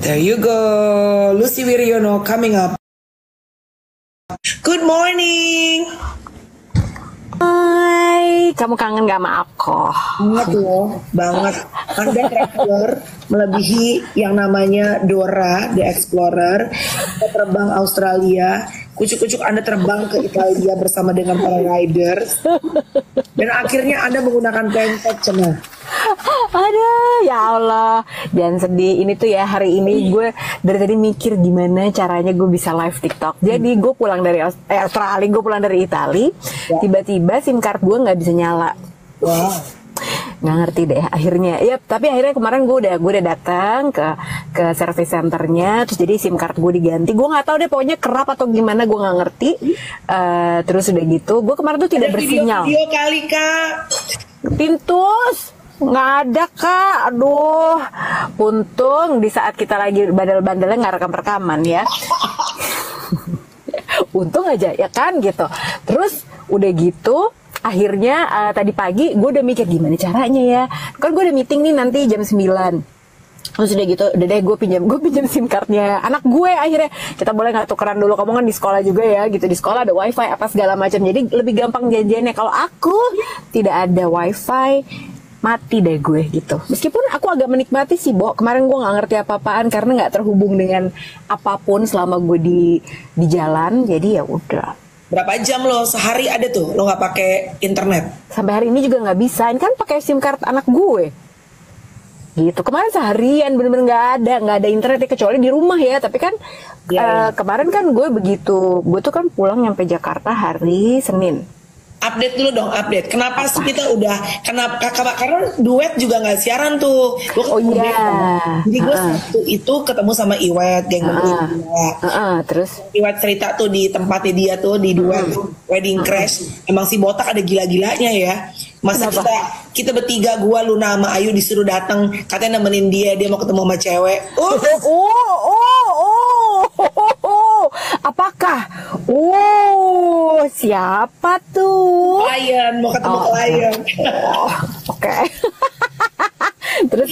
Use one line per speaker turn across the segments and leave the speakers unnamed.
There you go. Lucy Wiryono coming up. Good morning.
Hai, kamu kangen gak sama aku?
Banget loh, banget. Anda traveler melebihi yang namanya Dora the Explorer. Anda terbang Australia, kucuk-kucuk Anda terbang ke Italia bersama dengan para riders. Dan akhirnya Anda menggunakan pempek cenah.
Aduh, ya Allah, jangan sedih. Ini tuh ya, hari ini gue dari tadi mikir gimana caranya gue bisa live TikTok. Jadi gue pulang dari Australia, gue pulang dari Itali, tiba-tiba SIM card gue nggak bisa nyala.
Wow.
Nggak ngerti deh akhirnya. Ya, tapi akhirnya kemarin gue udah datang ke service centernya, terus jadi SIM card gue diganti. Gue nggak tahu deh, pokoknya kerap atau gimana gue nggak ngerti. Terus udah gitu, gue kemarin tuh tidak bersinyal.
Video kali Kak.
Pintus nggak ada Kak, aduh, untung di saat kita lagi bandel-bandelnya nggak rekam-rekaman ya. Untung aja ya kan gitu. Terus udah gitu akhirnya tadi pagi gue udah mikir gimana caranya ya, kan gue udah meeting nih nanti jam 9. Terus udah gitu, udah deh gue pinjam SIM cardnya anak gue. Akhirnya kita boleh nggak tukeran dulu, kamu kan di sekolah juga ya gitu, di sekolah ada wifi apa segala macam, jadi lebih gampang janjiannya. Kalau aku tidak ada wifi, mati deh gue gitu. Meskipun aku agak menikmati sih, Bo. Kemarin gue nggak ngerti apa-apaan karena nggak terhubung dengan apapun selama gue di jalan. Jadi ya udah.
Berapa jam lo sehari ada tuh lo nggak pakai internet?
Sampai hari ini juga nggak bisa. Ini kan pakai SIM card anak gue. Gitu. Kemarin seharian bener-bener nggak ada internet ya, kecuali di rumah ya. Tapi kan kemarin kan gue begitu. Gue tuh kan pulang nyampe Jakarta hari Senin.
Update dulu dong, update. Kenapa sih kita karena duet juga nggak siaran tuh.
Oh iya.
Jadi gue Sabtu itu ketemu sama Iwet, geng menteri
terus
Iwet cerita tuh di tempatnya dia tuh di duet Wedding Crash. Emang si botak ada gila-gilanya ya. Masa kita bertiga, gua, Luna sama Ayu disuruh datang, katanya nemenin dia mau ketemu sama cewek.
Apakah? Siapa tuh?
Klien, mau ketemu klien.
Oke. Terus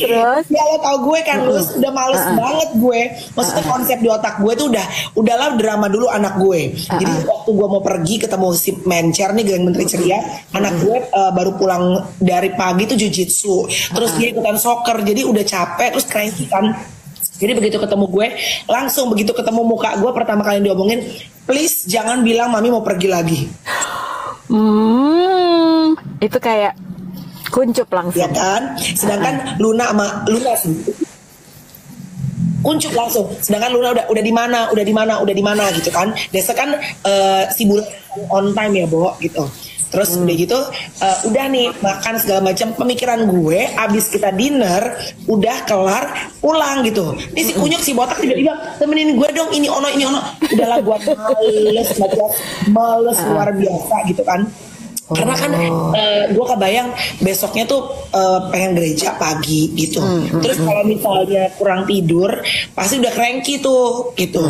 ya lo tau gue kan, lu udah males banget gue. Maksudnya konsep di otak gue tuh udahlah drama dulu anak gue. Jadi waktu gue mau pergi ketemu si Mencer nih, geng menteri ceria, anak gue baru pulang dari pagi tuh jujitsu, terus dia ikutan soccer, jadi udah capek, terus crazy kan. Jadi begitu ketemu gue, langsung begitu ketemu muka gue, pertama kali diomongin, please jangan bilang mami mau pergi lagi.
Itu kayak kuncup langsung.
Ya kan? Sedangkan Luna sih kuncup langsung. Sedangkan Luna udah di mana gitu kan. Biasa kan si bulan on time ya, Bo, gitu. Terus udah gitu, udah nih makan segala macam. Pemikiran gue abis kita dinner, udah kelar, pulang gitu. Ini si kunyuk, si botak tiba-tiba temenin gue dong, ini ono. Udahlah, gue males luar biasa gitu kan. Karena kan gue kebayang besoknya tuh pengen gereja pagi gitu. Terus kalau misalnya kurang tidur, pasti udah cranky tuh gitu.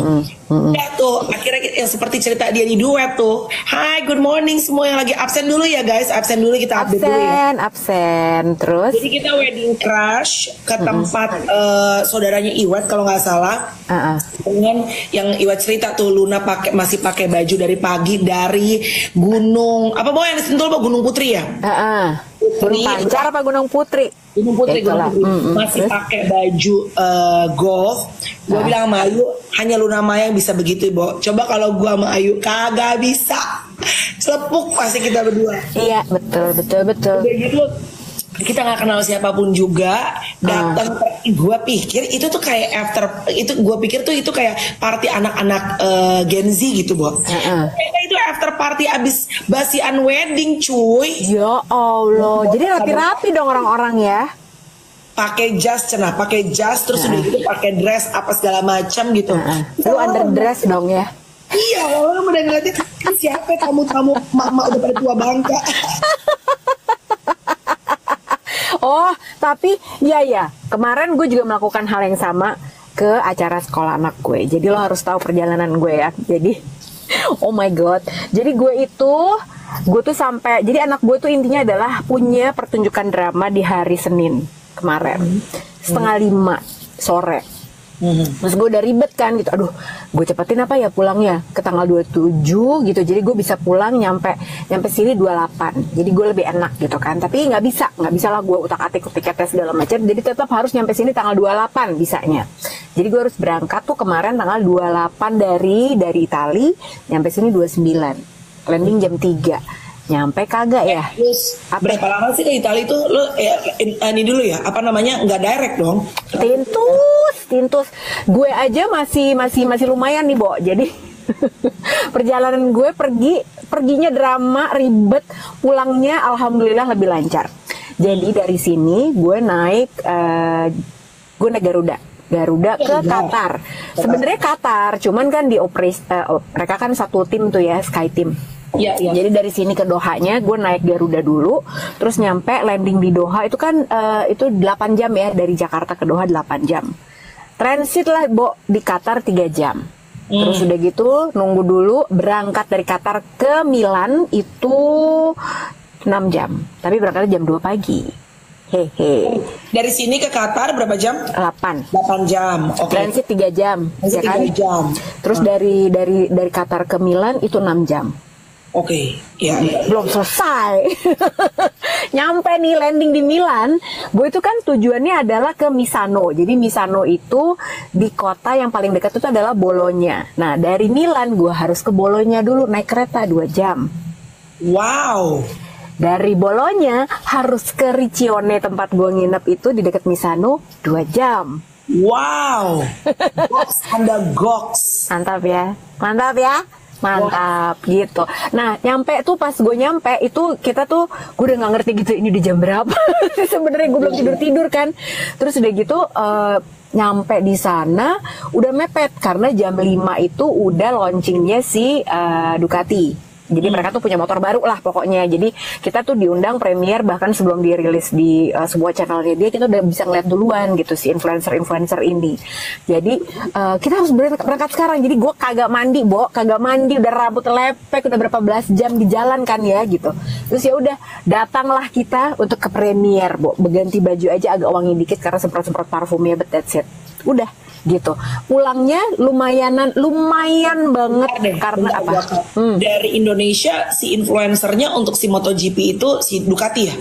Udah tuh akhirnya yang seperti cerita dia di duet tuh. Hai, good morning semua yang lagi absen dulu ya guys. Absen dulu, kita update dulu ya.
Absen terus.
Jadi kita wedding crash ke tempat saudaranya Iwet kalau nggak salah. Dengan yang Iwet cerita tuh, Luna masih pakai baju dari pagi dari gunung apa mau yang disentul, Gunung Putri ya?
Gunung Pancar apa Gunung Putri?
Gunung Putri. Masih pakai baju golf. Gue bilang sama Ayu, hanya Luna Maya yang bisa begitu, Bo. Coba kalau gue sama Ayu kagak bisa, selepuk pasti kita berdua.
Iya, betul.
Udah gitu kita nggak kenal siapapun juga, datang. Gue pikir itu tuh kayak gue pikir tuh itu kayak party anak-anak Gen Z gitu, Bo. Itu after party abis basian wedding, cuy.
Ya Allah, jadi rapi-rapi dong orang-orang ya.
Pakai jas terus udah gitu pakai dress apa segala macam gitu.
Lu underdress dong ya.
Iya, orang udah ngeliatin siapa tamu-tamu mama udah pada tua bangka.
Oh, tapi ya kemarin gue juga melakukan hal yang sama ke acara sekolah anak gue. Jadi lo harus tahu perjalanan gue ya. Jadi oh my god. Jadi gue tuh sampai, jadi anak gue tuh intinya adalah punya pertunjukan drama di hari Senin kemarin 4:30 sore. Terus gue udah ribet kan gitu, aduh gue cepetin apa ya pulangnya ke tanggal 27 gitu, jadi gue bisa pulang nyampe sini 28, jadi gue lebih enak gitu kan. Tapi nggak bisa lah gue utak-atik tiketnya segala macam, jadi tetap harus nyampe sini tanggal 28 bisanya. Jadi gue harus berangkat tuh kemarin tanggal 28 dari Itali, nyampe sini 29, landing jam 3. Nyampe kagak ya?
Terus berapa lama sih ke Italia itu? Lo ini dulu ya, apa namanya, nggak direct dong?
Tintus. Gue aja masih lumayan nih, Bo. Jadi perjalanan gue perginya drama, ribet, pulangnya alhamdulillah lebih lancar. Jadi dari sini gue naik Garuda ke Qatar. Sebenarnya Qatar, cuman kan di mereka kan satu tim tuh ya, Sky Team.
Iya.
Jadi dari sini ke Dohanya gue naik Garuda dulu, terus nyampe landing di Doha itu kan itu 8 jam ya, dari Jakarta ke Doha 8 jam. Transit lah Bo di Qatar 3 jam. Terus udah gitu nunggu dulu, berangkat dari Qatar ke Milan itu 6 jam. Tapi berangkatnya jam 2 pagi. Hehe.
Dari sini ke Qatar berapa jam?
8
jam. Oke.
Transit 3 jam.
Transit
Ya kan?
3 jam.
Terus dari Qatar ke Milan itu 6 jam.
Oke, ya.
Belum selesai. Nyampe nih landing di Milan, gue itu kan tujuannya adalah ke Misano. Jadi Misano itu di kota yang paling dekat itu adalah Bologna. Nah dari Milan gue harus ke Bologna dulu naik kereta 2 jam.
Wow.
Dari Bologna harus ke Riccione tempat gue nginep itu di dekat Misano 2 jam.
Wow. Goks Anda goks.
Mantap gitu. Nah nyampe tuh, pas gue nyampe itu kita tuh, gue udah nggak ngerti gitu ini di jam berapa. Sebenarnya gue belum tidur kan. Terus udah gitu nyampe di sana udah mepet karena jam 5 itu udah launchingnya si Ducati. Jadi mereka tuh punya motor baru lah pokoknya. Jadi kita tuh diundang premier bahkan sebelum dirilis di sebuah channelnya dia, kita udah bisa ngeliat duluan gitu si influencer ini. Jadi kita harus berangkat sekarang. Jadi gue kagak mandi udah rambut lepek, udah berapa belas jam di jalan kan ya gitu. Terus ya udah datanglah kita untuk ke premier, berganti baju aja agak wangi dikit karena semprot parfumnya, but that's it. Udah gitu. Pulangnya lumayan banget deh, karena apa?
Dari Indonesia si influencernya untuk si MotoGP itu si Ducati ya?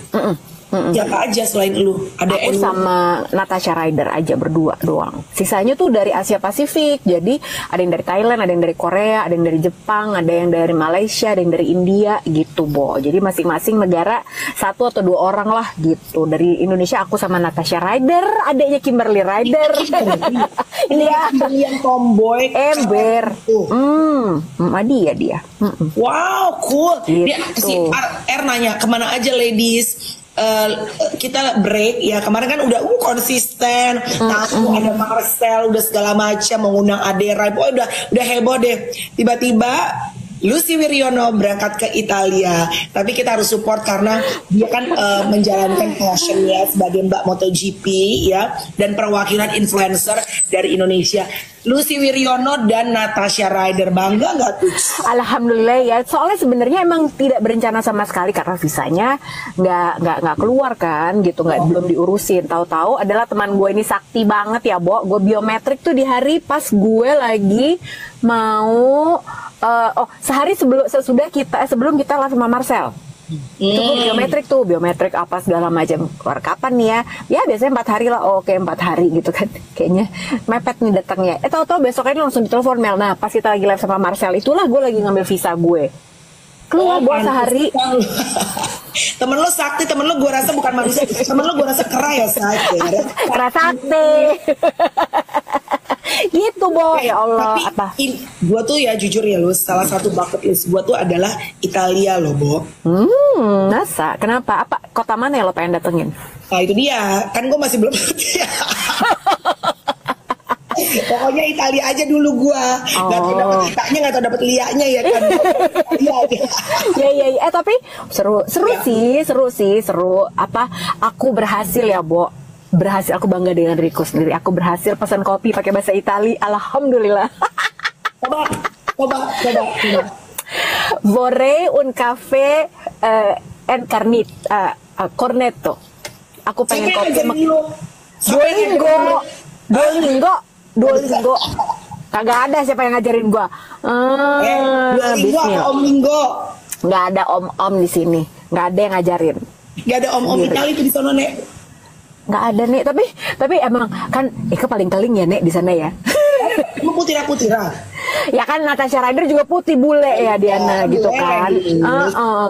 Siapa aja selain lu? Ada
Aku sama Natasha Rider aja berdua doang. Sisanya tuh dari Asia Pasifik. Jadi ada yang dari Thailand, ada yang dari Korea, ada yang dari Jepang, ada yang dari Malaysia, ada yang dari India gitu, Bo. Jadi masing-masing negara 1 atau 2 orang lah gitu. Dari Indonesia aku sama Natasha Rider, adiknya Kimberly Rider. Ini ya
yang tomboy
ember. Dia.
Wow, cool.
Gitu.
Dia si R nanya kemana aja ladies. Kita break ya, kemarin kan udah konsisten, tamu ada Marcel, udah segala macam, mengundang Adera, udah heboh deh. Tiba-tiba Lucy Wiryono berangkat ke Italia, tapi kita harus support karena dia kan menjalankan passionnya sebagai Mbak MotoGP ya, dan perwakilan influencer dari Indonesia. Lucy Wiryono dan Natasha Rider, bangga nggak tuh?
Alhamdulillah ya. Soalnya sebenarnya emang tidak berencana sama sekali karena visanya nggak keluar kan, gitu, belum diurusin. Tahu-tahu adalah teman gue ini sakti banget ya, Bo. Gue biometrik tuh di hari pas gue lagi mau sehari sebelum kita live sama Marcel. Itu gue biometrik apa segala macam. Keluar kapan nih ya biasanya 4 hari lah. Oke 4 hari gitu kan, kayaknya mepet nih datangnya. Tahu-tahu besoknya langsung ditelepon Mel. Nah pas kita lagi live sama Marcel, itulah gue lagi ngambil visa gue keluar sehari.
Temen lo sakti, temen lo gue rasa bukan manusia, temen lo gue rasa kera ya sakti.
Kera sakti. Gitu, Bo. Ya Allah.
Tapi gue tuh ya jujur ya lo, salah satu bucket list gue tuh adalah Italia lo, Bo.
Masa? Kenapa? Apa kota mana yang lo pengen datengin?
Nah itu dia, kan gue masih belum ngerti. Pokoknya Italia aja dulu gua. Nggak tahu dapat itanya, nggak tahu dapat lianya ya kan.
Ya. Tapi seru sih. Apa? Aku berhasil ya, Bo. Aku bangga dengan diriku sendiri. Aku berhasil pesan kopi pakai bahasa Itali. Alhamdulillah. Coba. Vorrei un caffè cornetto. Aku pengen kopi. Duolingo. Duolingo. Kagak ada siapa yang ngajarin gua.
Duolingo apa Om Linggo?
Nggak ada om-om di sini. Nggak ada yang ngajarin.
Gak ada om-om Itali itu di sana, Nek.
Nggak ada, Nek. Tapi emang kan Eka paling keling ya, Nek, di sana ya.
Emang putira-putira.
Ya kan Natasha Rider juga putih bule ya Diana gitu kan.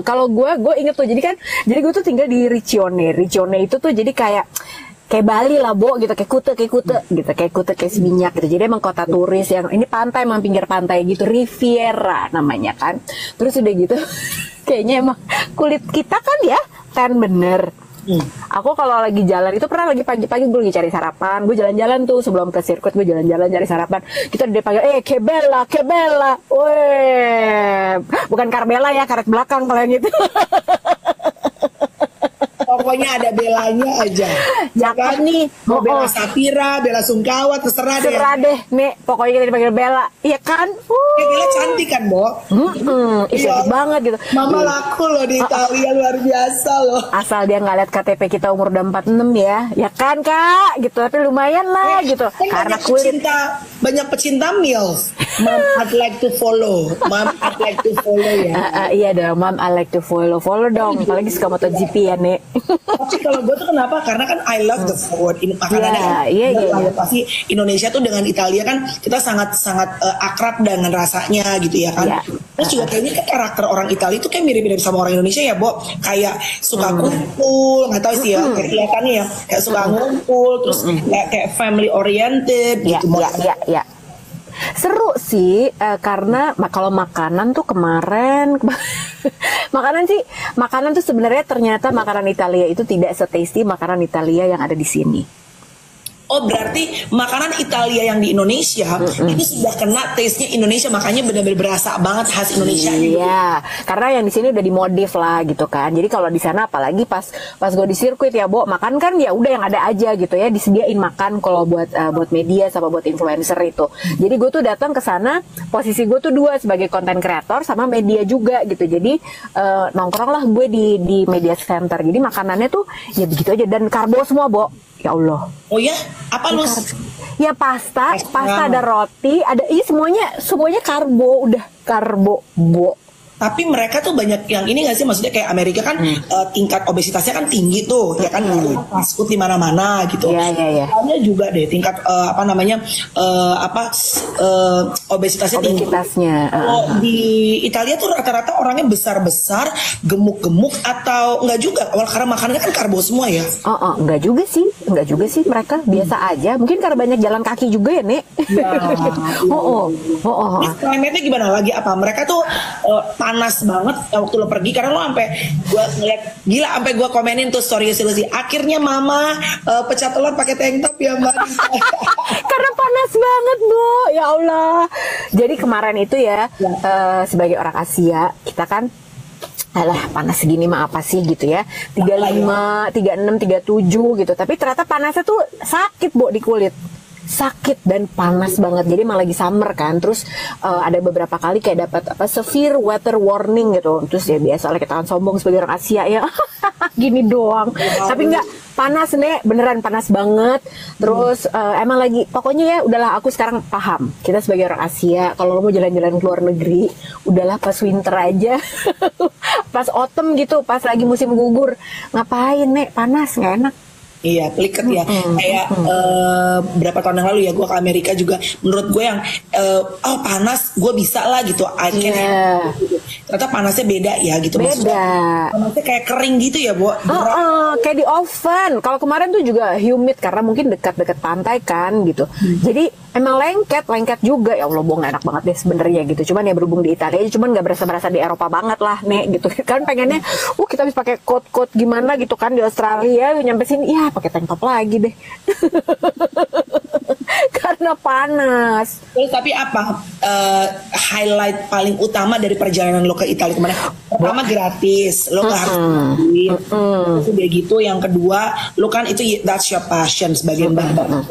Kalau gue inget tuh jadi gue tuh tinggal di Riccione itu tuh jadi kayak Bali lah Bo gitu, kayak Kute gitu, kayak Seminyak gitu. Jadi emang kota turis yang ini pantai, emang pinggir pantai gitu, Riviera namanya kan. Terus udah gitu kayaknya emang kulit kita kan ya tan bener. Aku kalau lagi jalan itu pernah lagi pagi-pagi gue lagi cari sarapan, gue jalan-jalan tuh sebelum ke sirkuit, gue jalan-jalan cari sarapan. Kita udah panggil Kebella, weh, bukan Karbela ya, karet belakang kalau yang itu.
Pokoknya ada belanya aja.
Ya kan nih,
mau Bella Sapira, Bella Sungkawa, terserah deh.
Nih, pokoknya kita dipanggil Bella, iya kan?
Bella cantik kan, Bo?
Cantik banget gitu.
Mama laku loh di Italia, luar biasa loh.
Asal dia nggak lihat KTP kita umur udah 46 ya kan Kak? Gitu, tapi lumayan lah gitu. Karena kulit.
Banyak pecinta MILF. Mom, I'd like to follow. Ya.
Iya dong, Mom, I like to follow dong. Apalagi suka MotoGP ya, Nek.
Tapi kalau gue tuh kenapa? Karena kan I love the food. Makanannya pasti Indonesia tuh dengan Italia kan kita sangat akrab dengan rasanya gitu ya kan. Terus juga kayaknya kan karakter orang Italia itu kayak mirip-mirip sama orang Indonesia ya, Bo. Kayak suka kumpul, nggak tahu sih ya, kelihatannya ya, kayak suka ngumpul, terus kayak family oriented gitu.
Ya. Seru sih karena kalau makanan tuh kemarin makanan tuh sebenarnya ternyata makanan Italia itu tidak se-tasty makanan Italia yang ada di sini.
Oh berarti makanan Italia yang di Indonesia itu sudah kena taste-nya Indonesia, makanya benar-benar berasa banget khas Indonesia.
Iya, karena yang di sini udah dimodif lah gitu kan. Jadi kalau di sana apalagi pas gue di sirkuit ya, Bo, makan kan ya udah yang ada aja gitu ya, disediain makan kalau buat media sama buat influencer itu. Jadi gue tuh datang ke sana, posisi gue tuh dua sebagai content creator sama media juga gitu. Jadi nongkrong lah gue di media center. Jadi makanannya tuh ya begitu aja dan karbo semua, Bo. Ya Allah.
Oh ya? Apa lu?
Ya pasta ada roti, ada semuanya karbo, udah karbo, Bo.
Tapi mereka tuh banyak yang ini nggak sih, maksudnya kayak Amerika kan tingkat obesitasnya kan tinggi tuh, ya kan, fast food di mana-mana gitu.
Iya.
Soalnya juga deh tingkat obesitasnya tinggi. Kalau di Italia tuh rata-rata orangnya besar-besar, gemuk-gemuk atau enggak juga? Karena makanannya kan karbo semua ya.
Enggak juga sih mereka biasa aja. Mungkin karena banyak jalan kaki juga ya, Nek.
Ini climate-nya gimana lagi? Apa mereka tuh panas banget waktu lo pergi, karena lo sampai gue ngeliat gila, sampai gue komenin tuh story Lucy. Akhirnya mama pecah telur pakai tank top ya, Mbak.
Karena panas banget, Bu. Ya Allah. Jadi kemarin itu ya sebagai orang Asia kita kan alah panas segini mah apa sih gitu ya, 35, 36, 37 gitu. Tapi ternyata panasnya tuh sakit, Bu, di kulit. Sakit dan panas banget. Jadi emang lagi summer kan. Terus ada beberapa kali kayak dapat severe weather warning gitu. Terus ya biasa lah kita kan sombong sebagai orang Asia ya. Gini doang. Tapi enggak, panas nih, beneran panas banget. Terus emang lagi pokoknya ya udahlah, aku sekarang paham. Kita sebagai orang Asia kalau lo mau jalan-jalan ke luar negeri, udahlah pas winter aja. Pas autumn gitu, pas lagi musim gugur. Ngapain nih, panas nggak enak.
Iya, peliket ya. Kayak berapa tahun yang lalu ya, gue ke Amerika juga. Menurut gue yang panas, gue bisa lah gitu. Ternyata panasnya beda ya gitu.
Beda.
Panasnya kayak kering gitu ya, Bu.
Kayak di oven. Kalau kemarin tuh juga humid karena mungkin dekat-dekat pantai kan gitu. Jadi emang lengket juga. Ya Allah, nggak enak banget deh sebenarnya gitu. Cuman ya berhubung di Italia, cuman nggak berasa di Eropa banget lah, nih gitu. Kan pengennya, kita bisa pakai coat gimana gitu kan di Australia, nyampe sini, ya pakai tank top lagi deh. Karena panas.
Terus tapi apa highlight paling utama dari perjalanan lo ke Italia kemana? pertama gratis, lo nggak harus duit. Terus udah gitu, yang kedua, lo kan itu that's your passion sebagai mbak kan.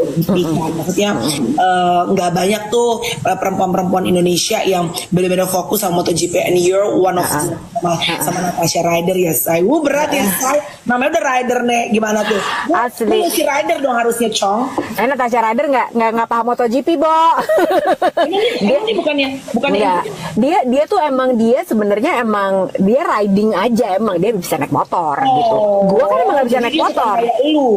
Maksudnya nggak banyak tuh perempuan-perempuan Indonesia yang benar-benar fokus sama MotoGP, and you're one of them, sama Natasha Rider ya, say. Berat ya, say. Namanya udah rider nih, gimana tuh?
Asli.
Si rider dong harusnya, Cong.
Natasha Rider nggak paham MotoGP, Bo.
Ini bukannya
Enggak. Dia tuh emang dia sebenarnya emang dia riding aja, emang dia bisa naik motor gitu. Gua kan emang nggak bisa naik motor.
Kayak lu.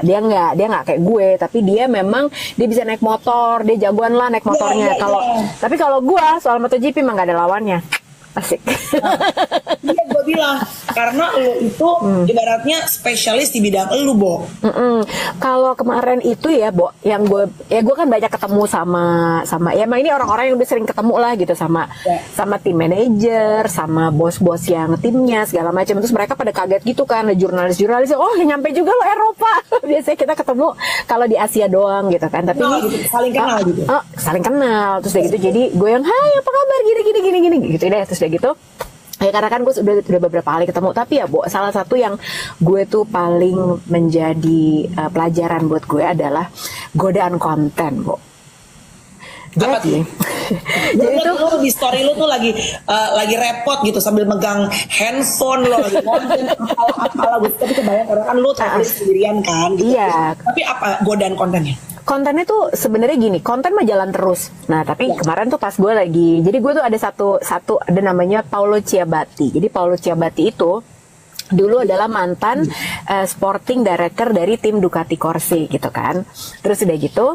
Dia nggak kayak gue, tapi dia memang dia bisa naik motor, dia jagoan lah naik motornya. Tapi kalau gua soal MotoGP emang nggak ada lawannya. Asik.
Iya, gue bilang karena lo itu ibaratnya spesialis di bidang lo, Bo.
Kalau kemarin itu ya, Bo, yang gue kan banyak ketemu sama ya emang ini orang-orang yang udah sering ketemu lah gitu sama tim manajer, sama bos-bos yang timnya segala macam. Terus mereka pada kaget gitu kan, ada jurnalis, oh nyampe juga lo Eropa. Biasanya kita ketemu kalau di Asia doang gitu kan, tapi
gitu, saling kenal gitu.
Saling kenal. Terus gitu jadi gue yang hai apa kabar gini gitu deh. Terus udah gitu ya, karena kan gue udah beberapa kali ketemu. Tapi ya, Bo, salah satu yang gue tuh paling menjadi pelajaran buat gue adalah godaan konten, Bo. Jadi
tuh di story lu tuh lagi repot gitu sambil megang handphone lo lagi konten apa gitu. Tapi kebayang karena kan lu traveling sendirian kan gitu.
Iya.
Tapi apa godaan kontennya?
Kontennya tuh sebenarnya gini, konten mah jalan terus. Nah, tapi kemarin tuh pas gue lagi, jadi gue tuh ada satu ada namanya Paolo Ciabatti. Jadi Paolo Ciabatti itu dulu adalah mantan sporting director dari tim Ducati Corse gitu kan. Terus udah gitu,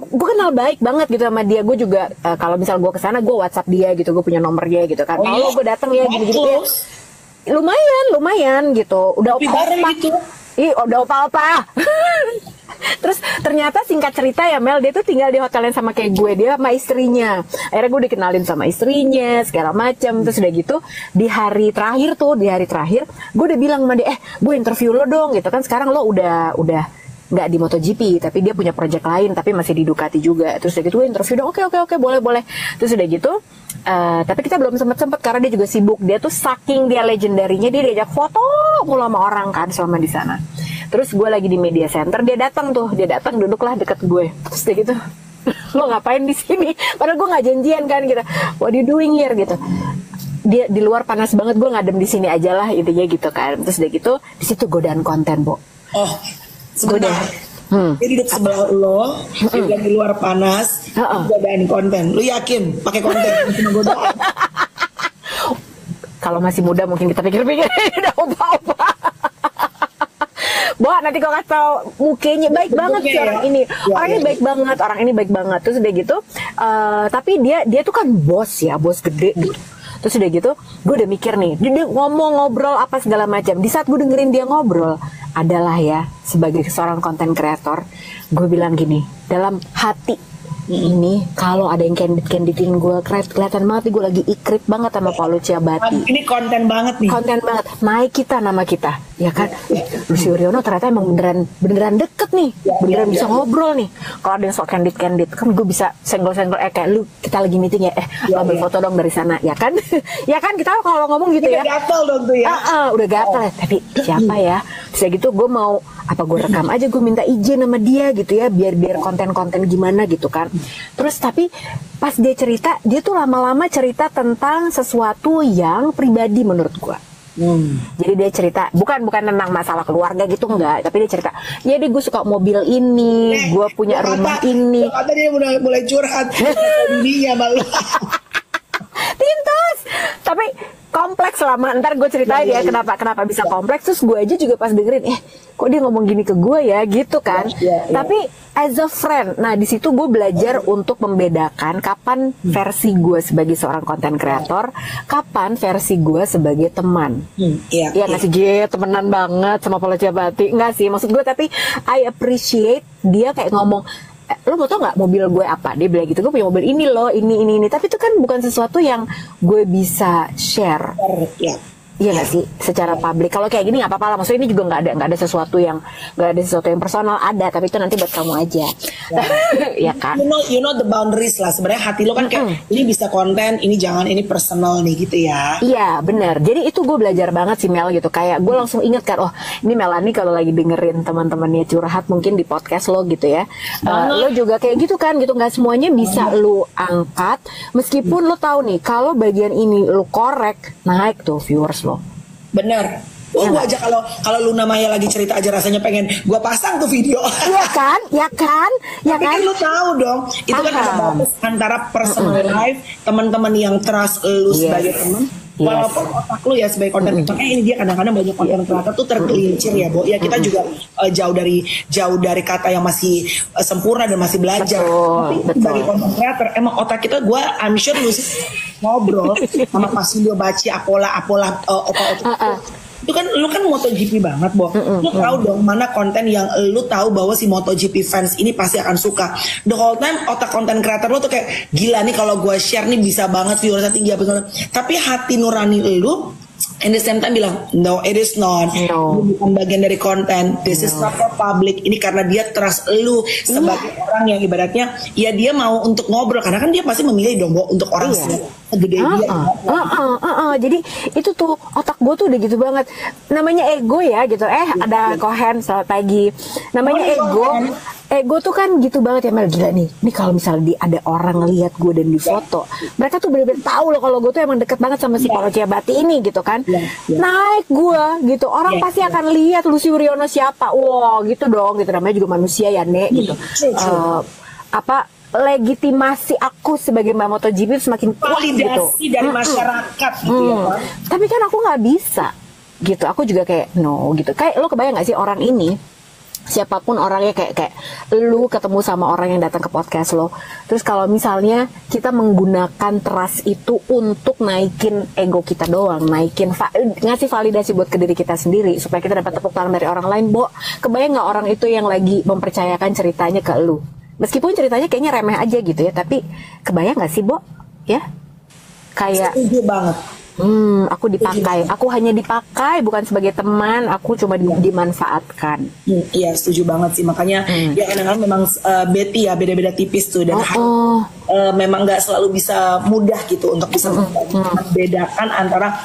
gue kenal baik banget gitu sama dia. Gue juga kalau misal gue kesana, gue WhatsApp dia gitu, gue punya nomor dia gitu kan. Paolo, gue datang ya gitu ya. Lumayan gitu. Udah opa-opa gitu. Udah opa-opa. Terus ternyata singkat cerita ya, Mel, dia tuh tinggal di hotel yang sama kayak gue, dia sama istrinya. Akhirnya gue dikenalin sama istrinya segala macam. Terus udah gitu di hari terakhir gue udah bilang sama dia, gue interview lo dong gitu kan. Sekarang lo udah nggak di MotoGP, tapi dia punya project lain tapi masih di Ducati juga. Terus udah gitu gue interview dong, oke boleh. Terus udah gitu tapi kita belum sempet karena dia juga sibuk. Dia tuh saking dia legendarinya, dia diajak foto mulu sama orang kan selama di sana. Terus gue lagi di media center, dia datang duduklah deket gue. Terus dia gitu, lo ngapain di sini? Padahal gue nggak janjian kan gitu. What are you doing here gitu? Dia di luar panas banget, gue ngadem di sini aja lah intinya gitu kan. Terus dia gitu, di situ godaan konten, Bo.
Oh, sebentar. Dia duduk sebelah lo, dia di luar panas, godaan konten. Lu yakin pakai konten cuma godaan?
Kalau masih muda mungkin kita pikir-pikir udah apa-apa. Bo, nanti kau kasih tau mukanya baik banget sih orang ini. Orang ini baik banget. Terus udah gitu, tapi dia tuh kan bos gede gitu. Terus udah gitu, gue udah mikir nih, dia ngobrol apa segala macam. Di saat gue dengerin dia ngobrol, adalah ya sebagai seorang konten kreator, gue bilang gini, dalam hati ini kalau ada yang candidin gue, kelihatan banget nih gue lagi ikrip banget sama Paolo Ciabatti.
Ini konten banget nih.
Konten banget. Naik kita nama kita, ya kan? Lucio Riono ternyata emang beneran deket nih, beneran bisa ngobrol nih. Kalau ada yang sok candid kan gue bisa senggol-senggol kayak lu kita lagi meeting ya, ambil foto dong dari sana, ya kan? Ya kan kita kalau ngomong gitu ya.
Udah gatel dong tuh ya.
Udah gatel ya. Tapi siapa ya? Bisa gitu gue mau apa gue rekam aja, gue minta izin sama dia gitu ya, biar konten-konten gimana gitu kan. Terus tapi pas dia cerita, dia tuh lama-lama cerita tentang sesuatu yang pribadi menurut gue. Jadi dia cerita bukan tentang masalah keluarga gitu, enggak, tapi dia cerita, jadi gue suka mobil ini, gue punya rumah ini.
Kata dia mulai curhat dunia malu.
Tintas, tapi kompleks lama. Ntar gue ceritain ya kenapa bisa kompleks. Terus gue aja juga pas dengerin, kok dia ngomong gini ke gue ya gitu kan. Tapi as a friend, nah di situ gue belajar untuk membedakan kapan versi gue sebagai seorang konten kreator, kapan versi gue sebagai teman. Iya nggak sih, temenan banget sama Paolo Ciabatti, nggak sih maksud gue, tapi I appreciate dia kayak ngomong, lo mau tau nggak mobil gue apa? Dia bilang gitu, gue punya mobil ini loh, ini. Tapi itu kan bukan sesuatu yang gue bisa share. Iya nggak sih, secara publik. Kalau kayak gini nggak apa-apa lah. Maksudnya ini juga nggak ada sesuatu yang personal, ada, tapi itu nanti buat kamu aja. Ya kan.
You know the boundaries lah. Sebenarnya hati lo kan kayak ini bisa konten, ini jangan, ini personal nih gitu ya.
Iya benar. Jadi itu gue belajar banget sih Mel gitu. Kayak gue langsung inget kan, oh ini Melanie kalau lagi dengerin teman-temannya curhat mungkin di podcast lo gitu ya. Lo juga kayak gitu kan gitu. Nggak semuanya bisa lo angkat. Meskipun lo tahu nih kalau bagian ini lo korek, naik tuh viewers lo.
Bener. Gue aja kalau Luna Maya lagi cerita aja rasanya pengen gue pasang tuh video.
Iya kan,
Tapi kan lu tahu dong, itu kan ada batas antara personal life teman-teman yang trust lu sebagai teman. Walaupun otak lu ya sebagai konten creator, ini dia kadang-kadang banyak konten creator tuh tergelincir ya, Bo. Ya kita juga jauh dari kata yang masih sempurna dan masih belajar. Tapi sebagai konten creator, emang otak kita, I'm sure lu ngobrol sama pas video baca apola itu kan lu kan MotoGP banget, Bo. Lu tahu dong mana konten yang lu tahu bahwa si MotoGP fans ini pasti akan suka. The whole time otak konten creator lu tuh kayak gila nih kalau gue share nih bisa banget viewersnya tinggi apa. Tapi hati nurani lu and the same time bilang no, it is not. Ini bukan bagian dari konten. This is not for public. Ini karena dia trust lu sebagai orang yang ibaratnya ya dia mau untuk ngobrol, karena kan dia pasti memilih dong, Bo, untuk orang segede dia.
Jadi itu tuh otak gue tuh udah gitu banget. Namanya ego ya gitu. Ada Kohen, selamat pagi. Namanya ego tuh kan gitu banget ya Mel. Gila nih, kalau misalnya ada orang ngelihat gue dan di foto, mereka tuh bener-bener tahu loh kalau gue tuh emang deket banget sama si Paro Ciabatti ini gitu kan. Naik gue gitu, orang pasti akan lihat Lucy Wuryono siapa. Wow gitu dong, gitu namanya juga manusia ya Nek gitu. Legitimasi aku sebagai Mbak MotoGP semakin kuat gitu.
Validasi dari masyarakat gitu ya kan.
Tapi kan aku nggak bisa gitu. Aku juga kayak no gitu. Kayak lo kebayang nggak sih orang ini, siapapun orangnya, kayak lu ketemu sama orang yang datang ke podcast lo, terus kalau misalnya kita menggunakan trust itu untuk naikin ego kita doang, ngasih validasi buat ke diri kita sendiri supaya kita dapat tepuk tangan dari orang lain, Bo, kebayang nggak orang itu yang lagi mempercayakan ceritanya ke lu, meskipun ceritanya kayaknya remeh aja gitu ya, tapi kebayang nggak sih, Bo, ya kayak
setuju banget.
Aku dipakai, aku hanya dipakai bukan sebagai teman, aku cuma dimanfaatkan.
Iya, setuju banget sih, makanya ya kadang-kadang memang Betty ya beda-beda tipis tuh, dan memang nggak selalu bisa mudah gitu untuk bisa membedakan antara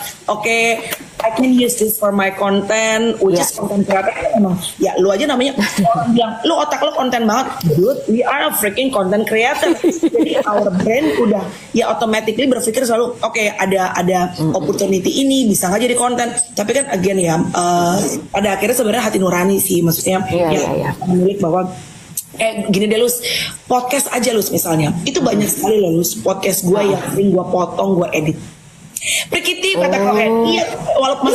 I can use this for my content, which is content creator. Emang ya lu aja namanya orang bilang lu otak lu konten banget, dude, we are a freaking content creator. Jadi our brain udah ya automatically berpikir selalu ada opportunity ini bisa nggak jadi konten. Tapi kan again ya pada akhirnya sebenarnya hati nurani sih, maksudnya memilih bahwa gini deh Lus, podcast aja Lus misalnya, itu banyak sekali loh Lus podcast gue yang sering gue potong, gue edit. Perkiti kata Kohen, iya walaupun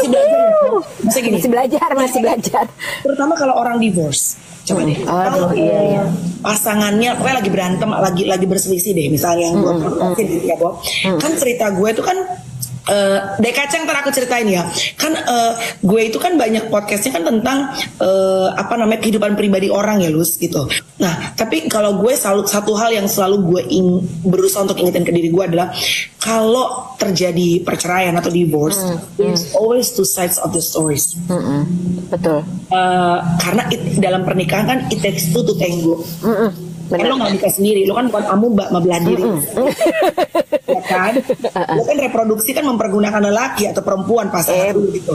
masih belajar masih belajar. Terutama kalau orang divorce, coba deh. Pasangannya pokoknya lagi berantem, lagi berselisih deh, misalnya yang gue gitu ya, Bob. Kan cerita gue itu kan Dek Kacang, ntar aku ceritain ya. Kan gue itu kan banyak podcastnya kan tentang kehidupan pribadi orang ya Lus gitu. Nah tapi kalau gue satu hal yang selalu gue berusaha untuk ingetin ke diri gue adalah kalau terjadi perceraian atau divorce, there's always two sides of the stories.
Betul.
Karena dalam pernikahan kan it takes two to tango. Kan lo gak nikah sendiri, lo kan bukan amuba belah diri. Ya kan? Lo kan reproduksi kan mempergunakan lelaki atau perempuan pasangan dulu gitu.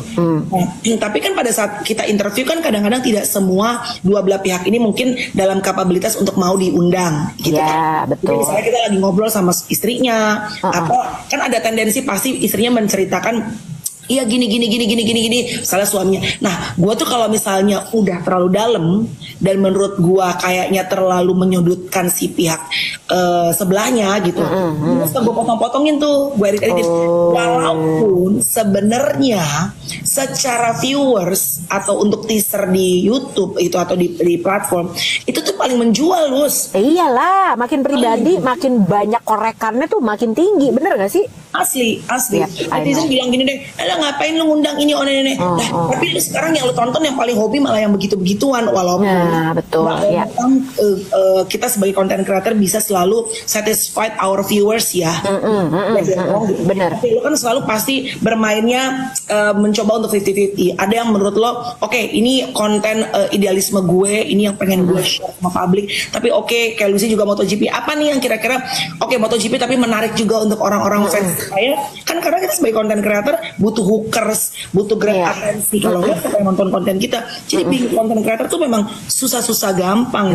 Tapi kan pada saat kita interview kan kadang-kadang tidak semua dua belah pihak ini mungkin dalam kapabilitas untuk mau diundang gitu kan. Jadi misalnya kita lagi ngobrol sama istrinya, atau kan ada tendensi pasti istrinya menceritakan iya gini salah suaminya. Nah gue tuh kalau misalnya udah terlalu dalam dan menurut gue kayaknya terlalu menyudutkan si pihak sebelahnya gitu, terus gue potong-potongin tuh, gue edit. Walaupun sebenarnya secara viewers atau untuk teaser di YouTube itu atau di platform itu tuh paling menjual Lus.
Iyalah, makin pribadi makin banyak korekannya tuh makin tinggi, bener gak sih?
Asli.
Yep, I
Netizen
know.
bilang gini deh, "Alah ngapain lu ngundang ini ini?" Nah, tapi lu sekarang yang lu tonton yang paling hobi malah yang begitu-begituan, walaupun
Nah, betul, ya.
kita sebagai content creator bisa selalu satisfied our viewers ya.
Bener.
Tapi lu kan selalu pasti bermainnya mencoba untuk 50-50. Ada yang menurut lo, oke, ini konten idealisme gue, ini yang pengen gue share sama publik. Tapi oke, kayak Lucy juga MotoGP. Apa nih yang kira-kira oke MotoGP tapi menarik juga untuk orang-orang fans saya? Kan karena kita sebagai content creator butuh hookers, butuh grab atensi. Kalau nggak siapa yang nonton konten kita. Jadi bikin content creator tuh memang susah-susah gampang.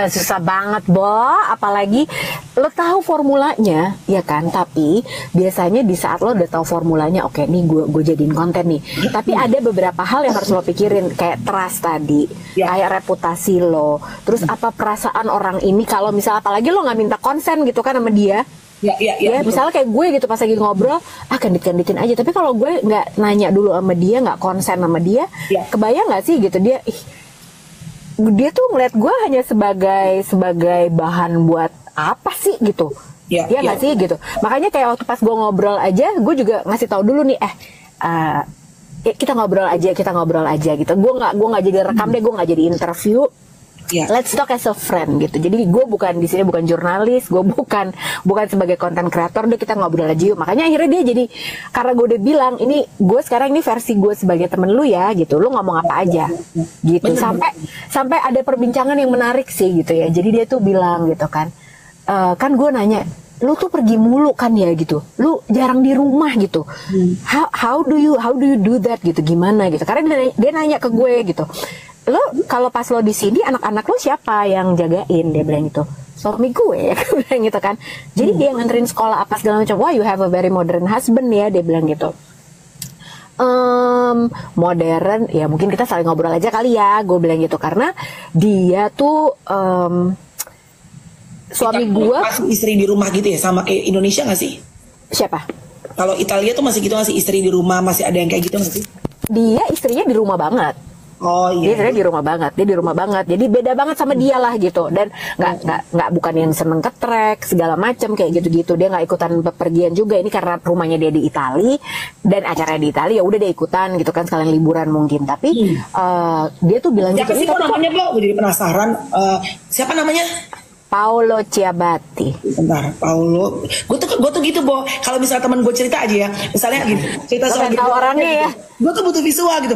Susah banget, Bo. Apalagi lo tahu formulanya, ya kan? Tapi biasanya di saat lo udah tahu formulanya, oke nih gue jadiin konten nih. Tapi ada beberapa hal yang harus lo pikirin, kayak trust tadi, kayak reputasi lo. Terus apa perasaan orang ini kalau misalnya apalagi lo nggak minta konsen gitu kan sama dia. Ya, misalnya kayak gue gitu pas lagi ngobrol, kanditin aja. Tapi kalau gue nggak nanya dulu sama dia, nggak konsen sama dia, kebayang nggak sih gitu dia dia tuh ngeliat gue hanya sebagai bahan buat apa sih gitu. Ya nggak sih gitu. Makanya kayak waktu pas gue ngobrol aja, gue juga ngasih tahu dulu nih kita ngobrol aja gitu. Gue nggak jadi rekam deh, gue nggak jadi interview. Let's talk as a friend gitu. Jadi gue bukan di sini bukan jurnalis, gue bukan sebagai content creator, udah kita ngobrol aja yuk. Makanya akhirnya dia jadi, karena gue udah bilang ini gue sekarang ini versi gue sebagai temen lu ya gitu, lu ngomong apa aja gitu. Sampai ada perbincangan yang menarik sih gitu ya. Jadi dia tuh bilang gitu kan, kan gue nanya, lu tuh pergi mulu kan ya gitu, lu jarang di rumah gitu. How do you do that gitu, gimana gitu? Karena dia nanya ke gue gitu, lo kalau pas lo di sini anak-anak lo siapa yang jagain? Dia bilang gitu, suami gue. Dia bilang gitu kan. Jadi dia nganterin sekolah apa segala macam. Wah, you have a very modern husband ya, dia bilang gitu. Modern ya, mungkin kita saling ngobrol aja kali ya, gue bilang gitu. Karena dia tuh suami gue
istri di rumah gitu ya, sama kayak Indonesia nggak sih?
Siapa?
Kalau Italia tuh masih gitu nggak sih, istri di rumah, masih ada yang kayak gitu nggak sih?
Dia istrinya di rumah banget.
Oh iya.
Dia di rumah banget. Jadi beda banget sama dia lah gitu. Dan nggak bukan yang seneng ke trek segala macam kayak gitu-gitu. Dia nggak ikutan bepergian juga. Ini karena rumahnya dia di Itali dan acaranya di Itali, ya udah dia ikutan gitu kan, sekalian liburan mungkin. Tapi dia tuh bilang
siapa
gitu.
Siapa sih namanya, Bro? Gue jadi penasaran. Siapa namanya?
Paolo Ciabatti.
Bentar, Paolo. Gue tuh gitu, Bo. Kalau misalnya teman gue cerita aja ya, misalnya gitu, cerita soal
tahu orangnya ya.
Gue tuh butuh visual gitu.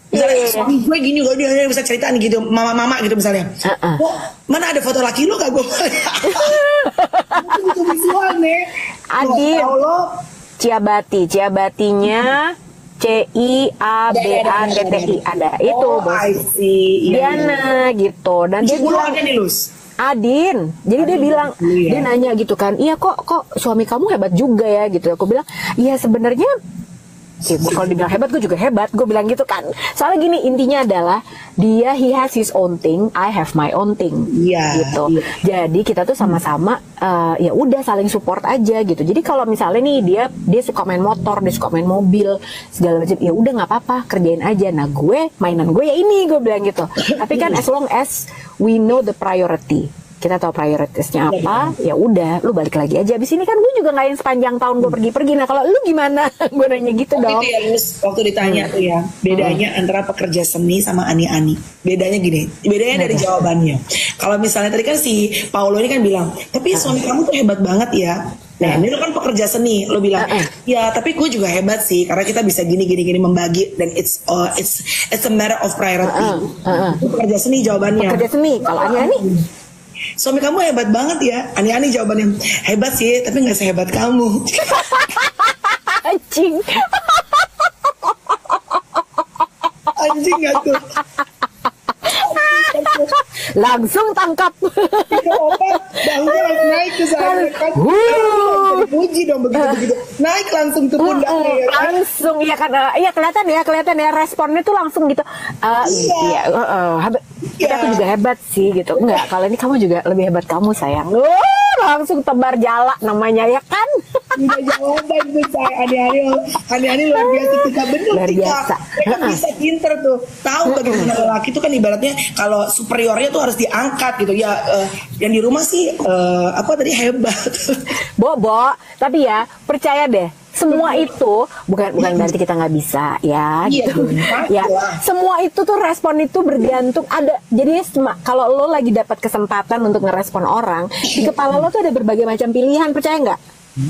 Misalnya suami gue gini, dia bisa cerita nih gitu, mama gitu misalnya. Oh, mana ada foto laki lu kagak? Gue butuh visual nih.
Adil.
Paolo
Ciabatinya Ciabatti ada. Itu bos. Diana gitu. Dan dia bilang Adin, jadi dia bilang, dia nanya gitu kan, iya kok suami kamu hebat juga ya gitu. Aku bilang, iya sebenarnya, kalau dibilang hebat, gue juga hebat. Gue bilang gitu kan. Soalnya gini, intinya adalah he has his own thing, I have my own thing, gitu. Jadi kita tuh sama-sama, ya udah saling support aja gitu. Jadi kalau misalnya nih dia suka main motor, dia suka main mobil, segala macam, ya udah nggak apa-apa, kerjain aja. Nah mainan gue ya ini, gue bilang gitu. Tapi kan as long as we know the priority, kita tahu prioritasnya apa, ya udah, lu balik lagi aja. Abis ini kan gue juga nggak yang sepanjang tahun gue pergi-pergi. Nah kalau lu gimana? Gue nanya gitu dong.
Itu ya, waktu ditanya tuh ya, bedanya antara pekerja seni sama ani-ani. Bedanya gini, bedanya dari jawabannya. Kalau misalnya tadi kan si Paolo ini kan bilang, tapi suami kamu tuh hebat banget ya. Nah, ini lo kan pekerja seni, lo bilang, ya tapi gue juga hebat sih, karena kita bisa gini membagi, dan it's a matter of priority. Pekerja seni jawabannya.
Pekerja seni, kalau ani-ani.
Suami kamu hebat banget ya. Ani-ani jawabannya, hebat sih, tapi nggak sehebat kamu.
Anjing.
Anjing gak tuh?
Langsung tangkap.
Bangga langsung naik ke sana kan. Puji dong begitu. Naik langsung tuh pundaknya ya kan?
Langsung ya kan. Iya kelihatan ya responnya tuh langsung gitu. Tapi aku juga hebat sih gitu. Enggak, kalau ini kamu juga lebih hebat kamu sayang. Langsung tebar jala namanya ya kan.
Udah jawaban tuh saya. Aneh-aneh luar biasa. Tika bener
Luar
Tika.
biasa.
Mereka bisa pinter tuh. Tahu bagaimana lelaki itu kan ibaratnya kalau superiornya tuh harus diangkat gitu ya. Yang di rumah sih apa tadi hebat.
Bobo, tapi ya percaya deh, semua itu bukan berarti kita nggak bisa ya
Iya,
gitu.
pasti
Ya,
lah.
semua itu tuh respon itu bergantung ada. Jadi kalau lo lagi dapat kesempatan untuk ngerespon orang, di kepala lo tuh ada berbagai macam pilihan, percaya nggak?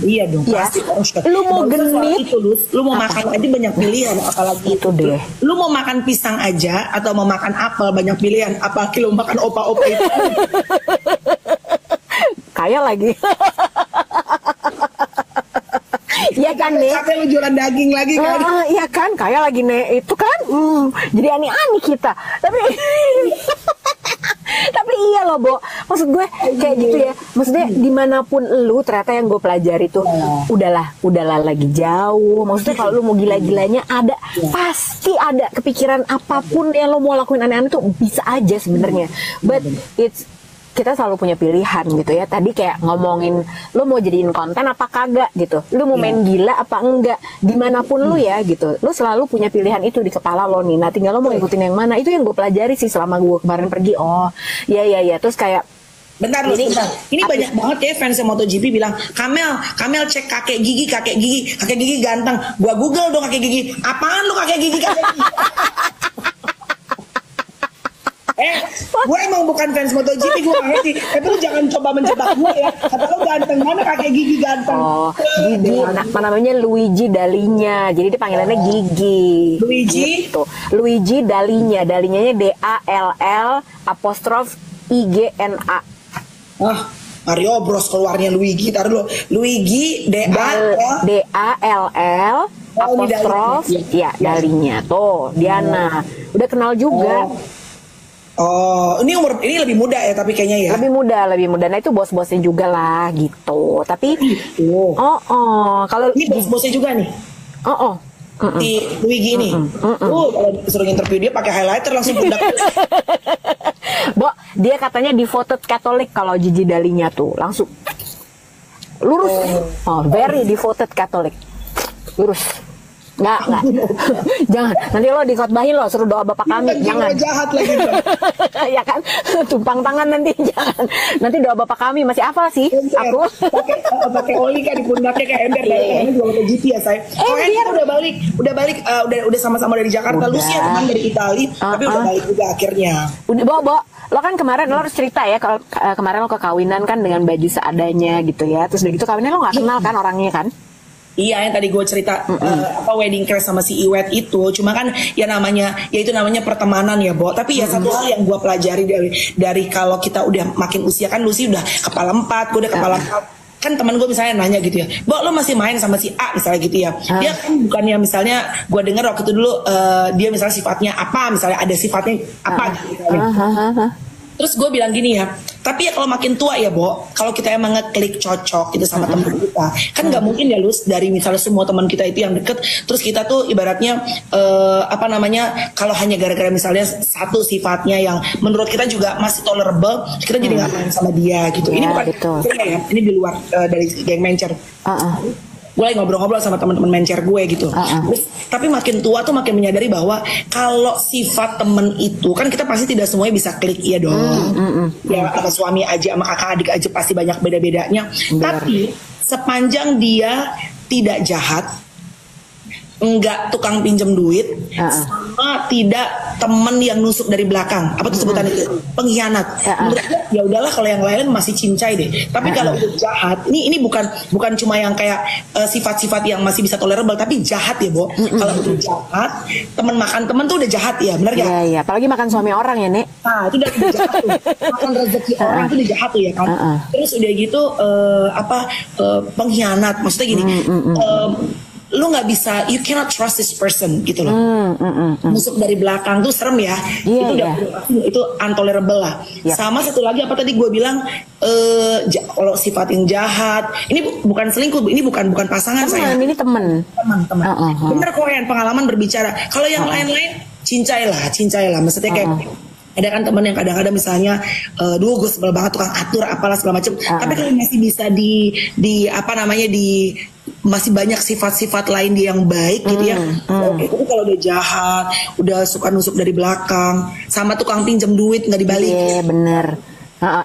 Iya dong,
Ya.
pasti.
Lu mau
Nggak usah soal
genit,
itu, lu mau makan aja banyak pilihan, apalagi
Itu deh.
Lu mau makan pisang aja atau mau makan apel banyak pilihan, apalagi lu makan opa-opa itu.
kayak lagi. Iya kan nih.
Sampai lu jualan daging lagi kan.
Iya kan, kayak lagi nih itu kan. Jadi aneh-aneh kita. Tapi tapi iya loh, Bo. Maksud gue kayak gitu ya. Maksudnya dimanapun lu ternyata yang gue pelajari tuh udahlah lagi jauh. Maksudnya kalau lu mau gila-gilanya ada, pasti ada kepikiran apapun yang lo mau lakuin aneh-aneh tuh bisa aja sebenarnya. But kita selalu punya pilihan gitu ya. Tadi kayak ngomongin lu mau jadiin konten apa kagak gitu, lu mau main gila apa enggak, dimanapun lu ya gitu, lu selalu punya pilihan itu di kepala lo nih. Nah tinggal lo mau ikutin yang mana. Itu yang gue pelajari sih selama gue kemarin pergi. Oh ya terus kayak
Bentar. Ini banyak banget ya fans MotoGP bilang, Kamel cek kakek gigi ganteng. Gua Google dong kakek gigi. Apaan lu kakek gigi? Gue emang bukan fans MotoGP, gue gak ngerti. Tapi lu jangan coba menjebak gue ya. Kata lu ganteng, mana kakek gigi ganteng?
Oh, Gigi, namanya Luigi Dalinya. Jadi dia panggilannya Gigi.
Luigi?
Gitu. Luigi Dalinya. Dalinyanya DALL''IGNA.
Mario Bros keluarnya Luigi. Taruh dulu. Luigi
DALL apostrof ya Dalinya. Tuh, Diana. Udah kenal juga.
Ini lebih muda ya tapi kayaknya ya.
Lebih muda. Nah itu bos-bosnya juga lah gitu. Tapi kalau
ini bos-bosnya juga nih. Si Luigi ini. Kalau disuruh interview dia pakai highlighter langsung pundak.
Bo, dia katanya devoted Katolik kalau Gigi Dalinya tuh langsung lurus. Very devoted Katolik. Lurus. Enggak. Jangan. Nanti lo dikhotbahin lo suruh doa Bapak kami. Jangan.
Jahat lagi.
Ya kan? Tumpang tangan nanti. Jangan. Nanti doa Bapak kami masih hafal sih. Aku
pakai oli kan di pundaknya kayak ember dari juga MotoGP ya saya. Dia udah balik udah sama-sama dari Jakarta. Lu sih teman dari Itali tapi udah balik juga akhirnya.
Udah Bo. Lo kan kemarin lo harus cerita ya kalau kemarin lo ke kawinan kan dengan baju seadanya gitu ya. Terus begitu kawinnya lo nggak kenal kan orangnya kan?
Iya yang tadi gue cerita wedding crash sama si Iwet itu cuma kan ya itu namanya pertemanan ya Bo. Tapi ya satu hal yang gue pelajari dari kalau kita udah makin usia kan Lucy udah kepala 4, gue udah kepala 4. Kan teman gue misalnya nanya gitu ya, Bo lo masih main sama si A misalnya gitu ya. Dia kan bukannya misalnya gue dengar waktu itu dulu dia misalnya sifatnya apa, misalnya ada sifatnya apa gitu. Terus gue bilang gini ya, tapi ya kalau makin tua ya Bo, kalau kita emang ngeklik cocok gitu sama teman kita, kan nggak mungkin ya Lus dari misalnya semua teman kita itu yang deket, terus kita tuh ibaratnya kalau hanya gara-gara misalnya satu sifatnya yang menurut kita juga masih tolerable, kita jadi nggak main sama dia gitu. Ini bukan ya, ini di luar dari geng Mencer. Gue lagi ngobrol-ngobrol sama teman-teman Mencer gue gitu. Terus, tapi makin tua tuh makin menyadari bahwa kalau sifat temen itu kan kita pasti tidak semuanya bisa klik ya dong. Ya sama suami aja sama kakak adik aja pasti banyak beda-bedanya. Tapi sepanjang dia tidak jahat, enggak tukang pinjem duit, sama tidak temen yang nusuk dari belakang. Apa tuh sebutan itu? Pengkhianat. Menurut gue ya udahlah kalau yang lain masih cincai deh. Tapi kalau udah jahat, ini bukan cuma yang kayak sifat-sifat yang masih bisa tolerable, tapi jahat ya Bo. Kalau udah jahat, temen makan temen tuh udah jahat ya, benar gak?
Iya, apalagi makan suami orang ya Nek.
Nah itu udah jahat tuh. Makan rezeki orang tuh udah jahat tuh ya kan. Terus udah gitu pengkhianat. Maksudnya gini, lu nggak bisa, you cannot trust this person gitu loh. Musuk dari belakang tuh serem ya. Itu intolerable lah. Sama satu lagi apa tadi gue bilang, kalau sifat yang jahat, ini bukan selingkuh, ini bukan pasangan saya.
Ini teman.
Bener kok yang pengalaman berbicara. Kalau yang lain-lain cincai lah. Maksudnya kayak Ada kan temen yang kadang-kadang misalnya dulu gue sebel banget tukang atur apalah segala macam. Tapi kalau masih bisa di apa namanya di masih banyak sifat-sifat lain dia yang baik gitu ya. Oke, tapi kalau udah jahat, udah suka nusuk dari belakang, sama tukang pinjam duit nggak dibalik.
Iya bener.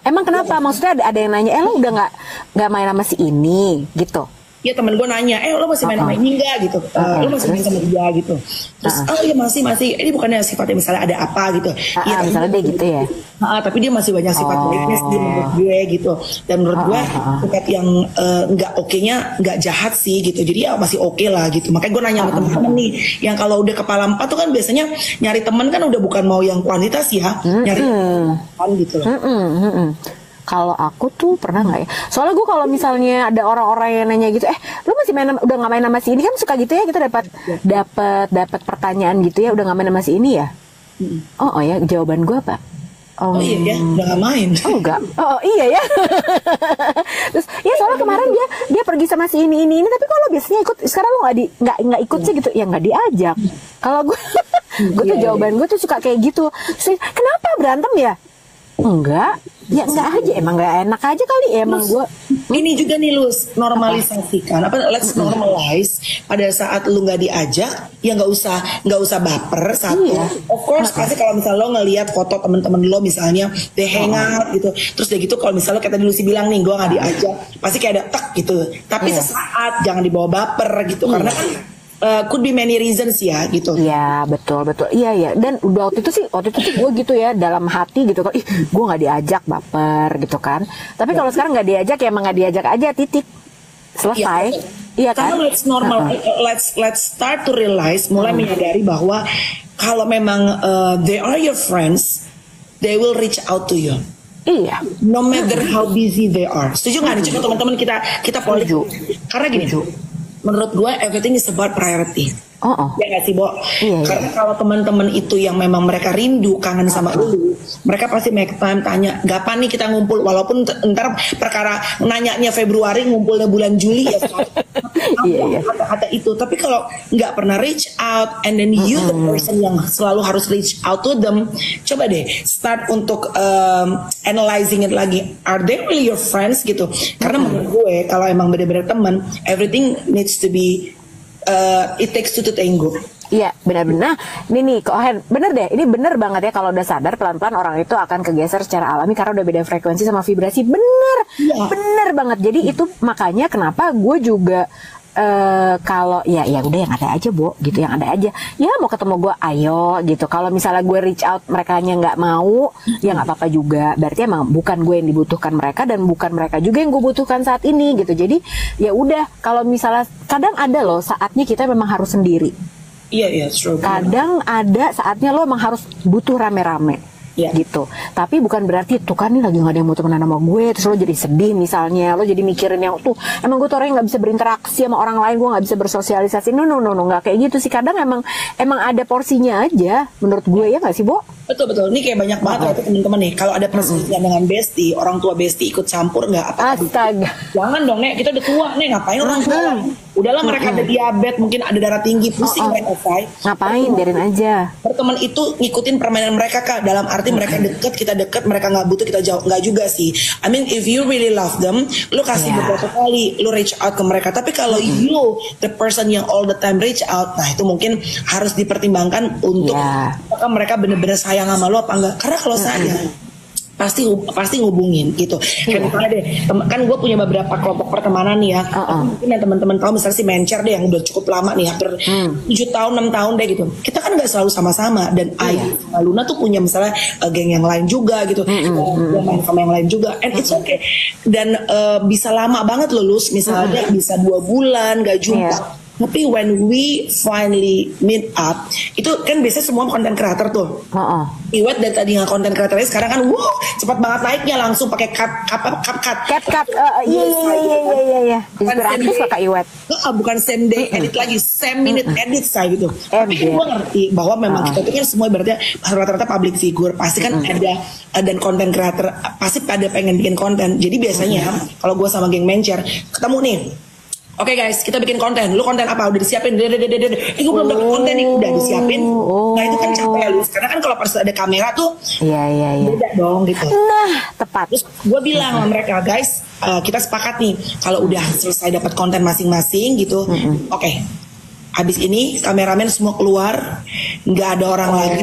Emang kenapa? Maksudnya ada yang nanya, lo udah nggak main sama si ini gitu?
Iya, temen gue nanya, lo masih main sama ini enggak gitu, lo masih main sama dia gitu. Terus oh iya masih, ini bukannya sifatnya misalnya ada apa gitu. Iya,
misalnya dia gitu ya.
Tapi dia masih banyak sifat baiknya sih menurut gue gitu. Dan menurut gue sifat yang nggak oke-nya nggak jahat sih gitu. Jadi ya masih oke lah gitu. Makanya gue nanya sama temen-temen nih, yang kalau udah kepala 4 tuh kan biasanya nyari temen kan udah bukan mau yang kuantitas ya, nyari teman gitu loh.
Kalau aku tuh pernah nggak ya? Soalnya gue kalau misalnya ada orang-orang yang nanya gitu, lu masih udah nggak main sama si ini, kan suka gitu ya, kita dapat pertanyaan gitu ya, udah nggak main sama si ini ya? Oh ya, jawaban gue apa?
Oh iya ya, udah gak main.
Oh enggak. Oh iya ya. Terus ya soalnya kemarin dia pergi sama si ini, tapi kalau biasanya ikut, sekarang lo nggak ikut sih gitu, ya nggak diajak. Kalau gue tuh jawaban gue tuh suka kayak gitu. Terus, kenapa berantem ya? Enggak, ya enggak aja, emang enggak enak aja kali, emang gue.
Ini juga nih Lus, normalisasikan let's normalize pada saat lu nggak diajak, ya nggak usah baper satu. Of course pasti kalau misalnya lo ngelihat foto temen-temen lo misalnya they hang out gitu, terus udah gitu kalau misalnya kayak tadi Lucy bilang nih gue nggak diajak, pasti kayak ada tek gitu. Tapi sesaat jangan dibawa baper gitu, karena kan could be many reasons ya gitu.
Iya betul. Iya. Dan waktu itu tuh gue gitu ya, dalam hati gitu kan, gue nggak diajak, baper gitu kan. Tapi kalau sekarang nggak diajak, ya emang nggak diajak aja, titik, selesai. Iya kan.
Karena let's start to realize, mulai menyadari bahwa kalau memang they are your friends, they will reach out to you.
Iya.
No matter how busy they are. Setuju nggak nih? Coba teman-teman kita politik. Karena gini, menurut gue everything is about priority. Ya nggak sih, Bo?
Iya.
Karena kalau teman-teman itu yang memang mereka rindu, kangen sama lu, mereka pasti make time tanya, kapan nih kita ngumpul? Walaupun ntar perkara nanyanya Februari, ngumpulnya bulan Juli ya. Kata-kata itu. Tapi kalau nggak pernah reach out, and then you the person yang selalu harus reach out to them, coba deh start untuk analyzing it lagi. Are they really your friends gitu? Karena menurut gue kalau emang bener-bener teman, everything needs to be it takes two to tango.
Iya benar-benar. Ini nih Kohen, bener deh. Ini bener banget ya, kalau udah sadar pelan-pelan orang itu akan kegeser secara alami karena udah beda frekuensi sama vibrasi. Bener banget. Jadi itu makanya kenapa gue juga kalau ya udah yang ada aja, Bo, gitu, yang ada aja. Ya mau ketemu gue, ayo gitu. Kalau misalnya gue reach out mereka nya nggak mau, ya nggak apa-apa juga. Berarti emang bukan gue yang dibutuhkan mereka, dan bukan mereka juga yang gue butuhkan saat ini gitu. Jadi ya udah, kalau misalnya kadang ada loh saatnya kita memang harus sendiri.
Iya, true.
Kadang ada saatnya lo emang harus butuh rame-rame. Gitu. Tapi bukan berarti tuh kan nih lagi gak ada yang mau temenan sama gue, terus lo jadi sedih misalnya, lo jadi mikirin yang tuh emang gue tuh orang yang gak bisa berinteraksi sama orang lain, gue gak bisa bersosialisasi. No, gak kayak gitu sih. Kadang emang ada porsinya aja menurut gue, ya gak sih, Bo?
Betul. Ini kayak banyak banget ya teman-teman nih. Kalau ada perselisihan dengan bestie, orang tua bestie ikut campur nggak?
Astaga.
Jangan dong, Nek. Kita udah tua, Nek. Ngapain orang tua? Udahlah, mereka ada diabetes, mungkin ada darah tinggi, pusing mereka, say.
Ngapain? Biarin aja.
Berteman itu ngikutin permainan mereka, Kak. Dalam arti mereka deket, kita deket, mereka nggak butuh, kita jauh. Nggak juga sih. I mean, if you really love them, lu kasih beberapa kali, lu reach out ke mereka. Tapi kalau you, the person yang all the time reach out, nah itu mungkin harus dipertimbangkan untuk apakah mereka bener-bener sayang sama lo apa enggak. Karena kalau sayang pasti ngubungin gitu. Kayak misalnya deh, kan gue punya beberapa kelompok pertemanan nih ya. Mungkin yang teman-teman tahu, misalnya si Mencer deh yang udah cukup lama nih, hampir 7 tahun 6 tahun deh gitu. Kita kan nggak selalu sama-sama, dan Ayu sama Luna tuh punya misalnya geng yang lain juga gitu, yang main sama yang lain juga, and it's okay. Dan bisa lama banget lulus, misalnya bisa 2 bulan gak jumpa. Tapi when we finally meet up, itu kan biasanya semua konten creator tuh. Iwet dan tadi nggak konten creatornya sekarang kan, cepat banget naiknya, langsung pakai CapCut.
Iya. Inspiratif Kak Iwet.
Bukan same day edit lagi, same minute edit saya gitu. Tapi gue ngerti bahwa memang kita itu kan semua berarti rata-rata public figure, pasti kan ada, dan konten creator pasti pada pengen bikin konten. Jadi biasanya kalau gue sama geng Mencer ketemu nih, Oke guys, kita bikin konten. Lu konten apa? Udah disiapin? Gue belum dapet konten nih. Udah disiapin. Nah itu kan capek ya, Lus. Karena kan kalau pas ada kamera tuh
Iya.
beda dong gitu.
Nah, tepat.
Terus gue bilang sama mereka, guys, kita sepakat nih kalau udah selesai dapat konten masing-masing gitu. Oke. Habis ini kameramen semua keluar, nggak ada orang lagi.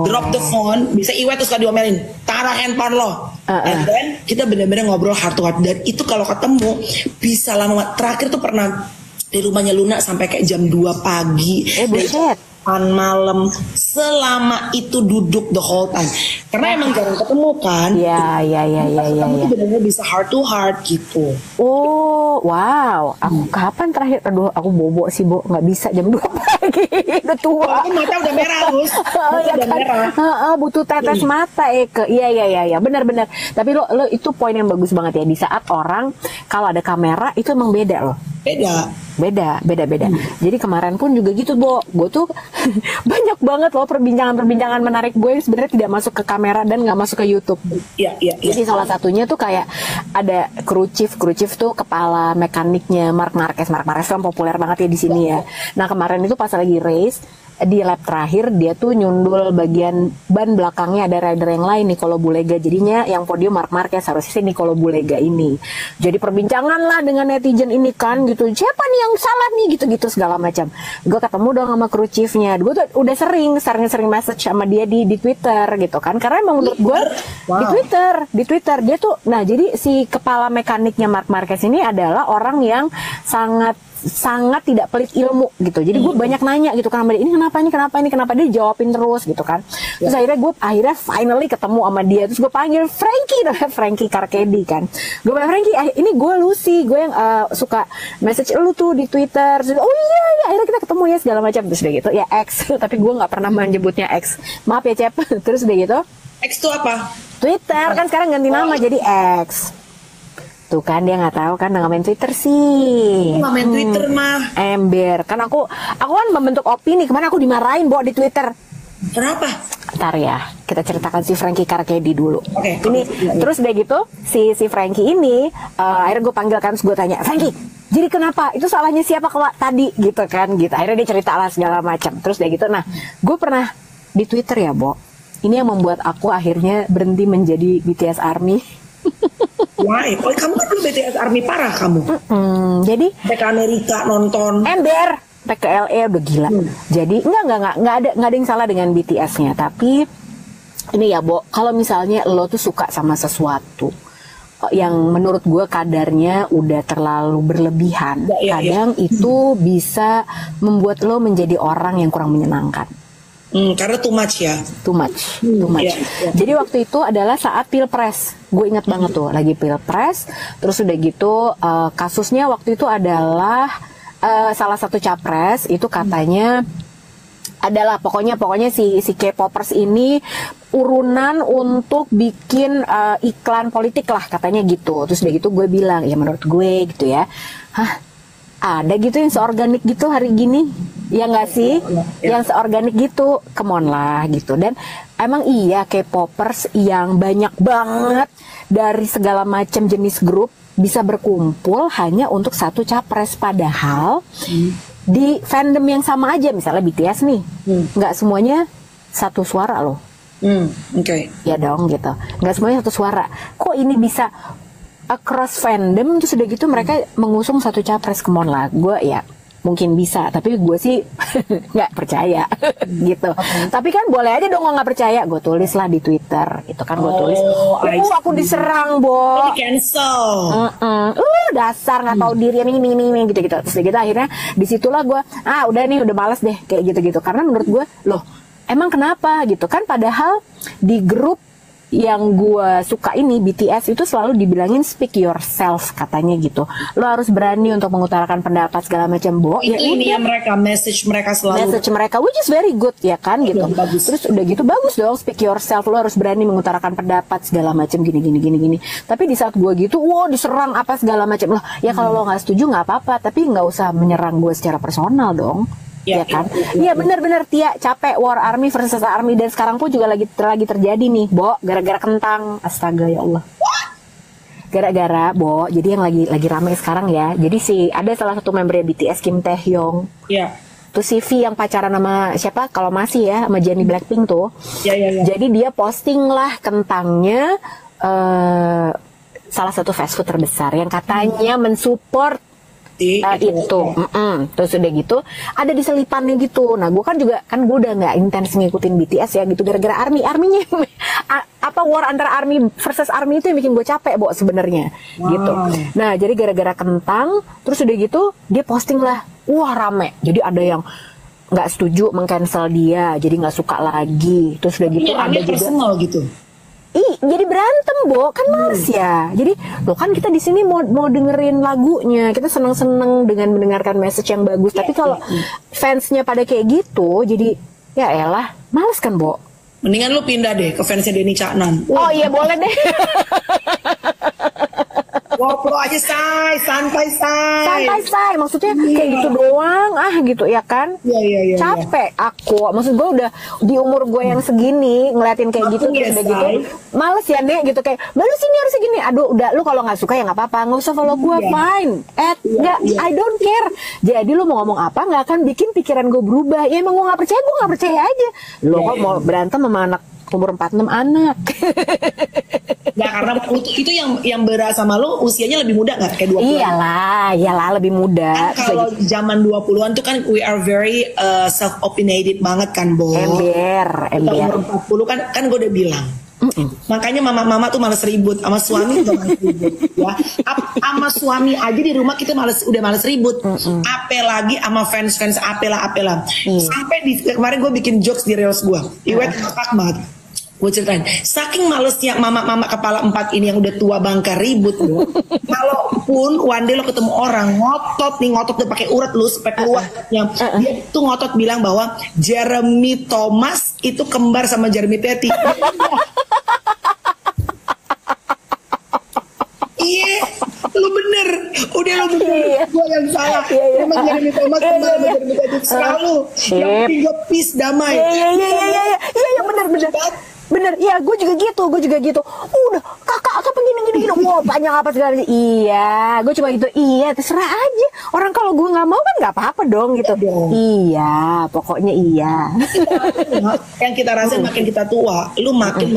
Drop the phone, bisa Iwet terus gak diomelin. Taruh handphone lo. And then kita benar-benar ngobrol heart to heart. Dan itu kalau ketemu bisa lama. Terakhir tuh pernah di rumahnya Luna sampai kayak jam 2 pagi.
Buset.
Malam selama itu duduk the whole time karena emang jarang ketemu kan.
Iya.
Itu benar-benar bisa heart to heart gitu.
Oh, wow. Aku kapan terakhir? Aduh, aku bobo sih, Bo. Nggak bisa jam 2 pagi. Udah tua.
Aku mata udah merah, Lus. Mata udah merah.
Butuh tetes mata, Eke. Iya. Benar-benar. Tapi lo itu poin yang bagus banget ya. Di saat orang kalau ada kamera itu emang beda loh. Beda. Jadi kemarin pun juga gitu, Bo. Gue tuh banyak banget loh perbincangan menarik gue yang sebenarnya tidak masuk ke kamera dan nggak masuk ke YouTube.
Iya.
Jadi salah satunya tuh kayak ada kru chief tuh kepala mekaniknya Mark Marquez kan populer banget ya di sini ya. Nah kemarin itu pas lagi race di lap terakhir dia tuh nyundul bagian ban belakangnya ada rider yang lain, Nicolo Bulega. Jadinya yang podium Mark Marquez, harusnya sih Nicolo Bulega ini. Jadi perbincangan lah dengan netizen ini kan gitu. Siapa nih yang salah nih gitu-gitu segala macam. Gue ketemu dong sama kru chiefnya. Gue tuh udah sering message sama dia di Twitter gitu kan. Karena emang menurut gue di Twitter dia tuh, nah jadi si kepala mekaniknya Mark Marquez ini adalah orang yang sangat tidak pelit ilmu gitu. Jadi gue banyak nanya gitu kan sama dia, ini kenapa dia jawabin terus gitu kan. Terus akhirnya finally ketemu sama dia. Terus gue panggil Frankie Carcedi kan. Gue bilang, Frankie, ini gue Lucy, gue yang suka message lu tuh di Twitter. Terus, oh iya akhirnya kita ketemu ya segala macam. Terus udah gitu ya X. Tapi gue nggak pernah menyebutnya X, maaf ya Cep. Terus udah gitu
X itu apa?
Twitter kan sekarang ganti nama jadi X. Tuh kan dia nggak tahu kan nggak main Twitter sih.
Nggak main Twitter mah.
Ember. Kan aku kan membentuk opini. Kemarin aku dimarahin di Twitter.
Kenapa?
Ntar ya kita ceritakan si Frankie Carcedi dulu.
Oke.
Terus udah gitu si Frankie ini akhirnya gue panggil kan, terus gue tanya, Frankie, jadi kenapa? Itu salahnya siapa tadi gitu kan? Gitu. Akhirnya dia cerita lah segala macam. Terus udah gitu. Nah, gue pernah di Twitter ya, Bo. Ini yang membuat aku akhirnya berhenti menjadi BTS Army.
Why? Oh, kamu kan dulu BTS Army parah kamu.
Jadi
ke Amerika nonton.
Ember, ke LA udah gila. Jadi nggak ada yang salah dengan BTS-nya. Tapi ini ya, Bo, kalau misalnya lo tuh suka sama sesuatu yang menurut gue kadarnya udah terlalu berlebihan, kadang itu bisa membuat lo menjadi orang yang kurang menyenangkan.
Karena too much ya.
Too much. Jadi waktu itu adalah saat pilpres. Gue ingat banget tuh lagi pilpres. Terus udah gitu kasusnya waktu itu adalah salah satu capres itu katanya adalah pokoknya si K-popers ini urunan untuk bikin iklan politik lah katanya gitu. Terus udah gitu gue bilang ya menurut gue gitu ya. Ada gitu yang seorganik gitu hari gini, ya nggak sih? Yang seorganik gitu, come on lah gitu. Dan emang iya K-popers yang banyak banget dari segala macam jenis grup bisa berkumpul hanya untuk satu capres. Padahal di fandom yang sama aja, misalnya BTS nih, nggak semuanya satu suara loh. Ya dong gitu, nggak semuanya satu suara. Kok ini bisa across fandom terus udah gitu mereka mengusung satu capres? Kemon lah, gue ya mungkin bisa, tapi gue sih nggak percaya gitu. Tapi kan boleh aja dong nggak percaya, gue tulis lah di Twitter itu kan, gue tulis, aku diserang, Bo,
di cancel,
dasar nggak tahu diri ini gitu. Terus gitu akhirnya disitulah gue udah nih udah males deh kayak gitu karena menurut gue loh emang kenapa gitu kan, padahal di grup yang gue suka ini BTS itu selalu dibilangin speak yourself katanya gitu, lo harus berani untuk mengutarakan pendapat segala macam, Bo.
Ini ya mereka message mereka
which is very good ya kan gitu.
Bagus.
Terus udah gitu bagus dong, speak yourself, lo harus berani mengutarakan pendapat segala macam gini. Tapi di saat gue gitu, diserang apa segala macam, loh ya kalau lo nggak setuju nggak apa-apa, tapi nggak usah menyerang gue secara personal dong. Ya kan? Iya benar-benar Tia capek War Army versus Army, dan sekarang pun juga lagi terjadi nih, Bo, gara-gara kentang. Astaga ya Allah. Gara-gara, Bo, jadi yang lagi rame sekarang ya. Jadi ada salah satu member BTS, Kim Taehyung.
Iya.
Tuh si V yang pacaran sama siapa? Kalau masih ya, sama Jennie Blackpink tuh.
Iya.
Jadi dia posting lah kentangnya salah satu fast food terbesar yang katanya mensupport itu. Terus udah gitu ada di selipannya gitu. Nah gue udah nggak intens ngikutin BTS ya gitu, gara-gara arminya apa war antara army versus army itu yang bikin gue capek Bo sebenarnya gitu. Nah jadi gara-gara kentang terus udah gitu dia posting lah, wah rame. Jadi ada yang nggak setuju, mengcancel dia, jadi nggak suka lagi. Terus udah gitu ada juga
personal gitu.
Jadi berantem Bo, kan males ya. Jadi lo kan kita di sini mau dengerin lagunya, kita seneng-seneng dengan mendengarkan message yang bagus. Tapi kalau fansnya pada kayak gitu, jadi ya elah, males kan Bo.
Mendingan lu pindah deh ke fansnya Denny Caknan.
Oh iya boleh deh.
Ngobrol aja say, santai say.
Maksudnya kayak gitu doang, gitu ya kan?
Iya.
Capek aku, maksud gue udah di umur gue yang segini ngeliatin kayak gitu, terus udah gitu, males ya Nek gitu kayak, baru sini harus segini. Aduh, udah lu kalau nggak suka ya nggak apa-apa, nggak usah follow gue, fine. I don't care. Jadi lu mau ngomong apa nggak akan bikin pikiran gue berubah. Ya emang gue nggak percaya aja. Lo kok mau berantem sama anak umur 46 anak?
Ya karena itu yang berasa sama lo usianya lebih muda nggak kayak 20-an?
Iyalah lebih muda.
Kan kalau zaman 20-an tuh kan we are very self-opinionated banget kan, Bo.
Ember.
Umur 40 kan gue udah bilang. Makanya mama tuh males ribut sama suami, juga males ribut ya. Sama suami aja di rumah kita udah males ribut. Apalagi sama fans apela. Sampai kemarin gue bikin jokes di reels gue. Iwet ngakak banget. Gue ceritain, saking malesnya mama kepala 4 ini yang udah tua bangka ribut loh. Kalaupun one day lo ketemu orang ngotot udah pakai urat lu supaya keluar. Dia tuh ngotot bilang bahwa Jeremy Thomas itu kembar sama Jeremy Teti. Iya, lu bener. Udah lu bener. Gue yang salah. Emang Jeremy Thomas kembar sama Jeremy Teti selalu. Yang penting gue peace, damai.
Iya bener, iya gue juga gitu. Udah kakak gini. Wah panjang apa segala. Iya, gue cuma gitu. Iya, terserah aja. Orang kalau gue nggak mau kan nggak apa-apa dong gitu. Iya, pokoknya iya.
Yang kita rasain makin kita tua, lu makin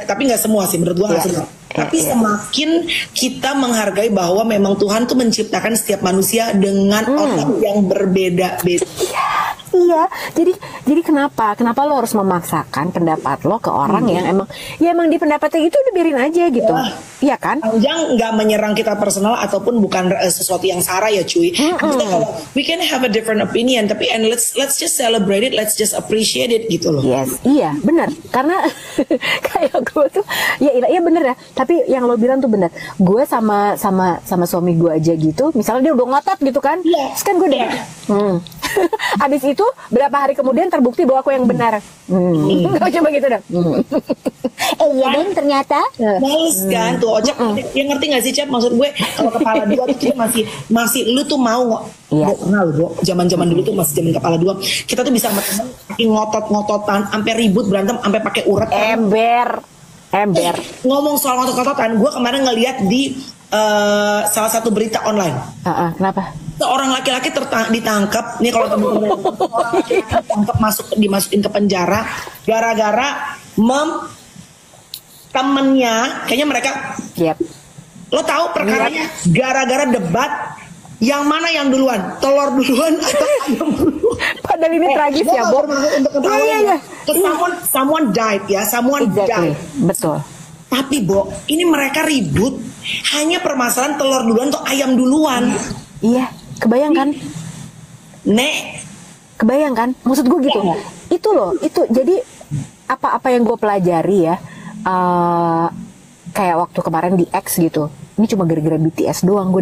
tapi nggak semua sih menurut gue nggak semua. Tapi semakin kita menghargai bahwa memang Tuhan tuh menciptakan setiap manusia dengan otak yang berbeda-beda.
Iya, jadi kenapa lo harus memaksakan pendapat lo ke orang yang emang di pendapatnya itu udah biarin aja gitu, iya kan?
Panjang nggak menyerang kita personal ataupun bukan sesuatu yang salah ya cuy. We can have a different opinion, tapi let's just celebrate it, let's just appreciate it gitu loh.
Yes, iya benar, karena kayak gue tuh, iya bener ya. Tapi yang lo bilang tuh benar. Gue sama suami gue aja gitu, misalnya dia udah ngotot gitu kan, terus kan gue udah. Abis itu berapa hari kemudian terbukti bahwa aku yang benar. Gak coba gitu dong. Iya dong ternyata.
Males kan tuh ojek. Ya ngerti gak sih Cap? Maksud gue kalau kepala dua tuh kita masih lu tuh mau. Gue kenal bro. Zaman dulu tuh masih zaman kepala dua. Kita tuh bisa ngotot-ngototan, sampai ribut berantem, sampai pakai urat. Ember. Ngomong soal ngotot-ngototan, gue kemarin ngeliat di salah satu berita online.
Kenapa?
Seorang laki-laki ditangkap nih, kalau teman-teman orang laki-laki ditangkap dimasukin ke penjara gara-gara temennya kayaknya mereka lo tahu perkaranya gara-gara debat yang mana yang duluan, telur duluan atau ayam duluan.
Padahal ini tragis ya Bob.
Iya. Someone died ya, died.
Betul.
Tapi Bo, ini mereka ribut hanya permasalahan telur duluan atau ayam duluan.
Iya. Kebayang kan? Kebayang kan? Maksud gue gitu. Itu loh, itu jadi apa yang gue pelajari ya, kayak waktu kemarin di X gitu. Ini cuma gara-gara BTS doang.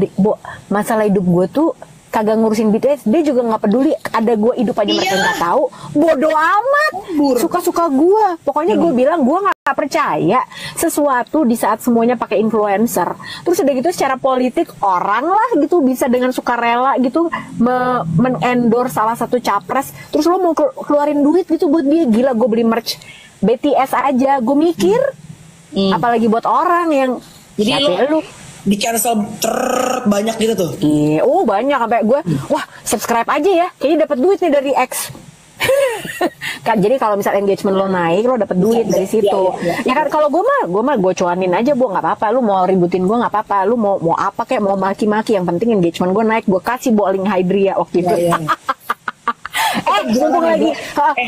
Masalah hidup gue tuh kagak ngurusin BTS, dia juga nggak peduli. Ada gue hidup aja mereka nggak tahu. Bodoh amat. Suka-suka gue. Pokoknya gue bilang gue nggak percaya sesuatu di saat semuanya pakai influencer. Terus udah gitu secara politik orang lah gitu bisa dengan sukarela gitu men-endorse salah satu capres. Terus lo mau keluarin duit gitu buat dia. Gila, gue beli merch BTS aja gue mikir. Apalagi buat orang yang
jadi di cancel banyak gitu tuh.
Iya, banyak sampai gue, wah subscribe aja ya, kayaknya dapat duit nih dari X. Kan jadi kalau misal engagement lo naik, lo dapet duit dari situ. Ya kan kalau gue mah gue cuanin aja, bu, nggak apa-apa. Lu mau ributin gue nggak apa-apa. Lu mau apa kayak mau maki-maki, yang penting engagement gue naik. Gue kasih link Hydria waktu itu.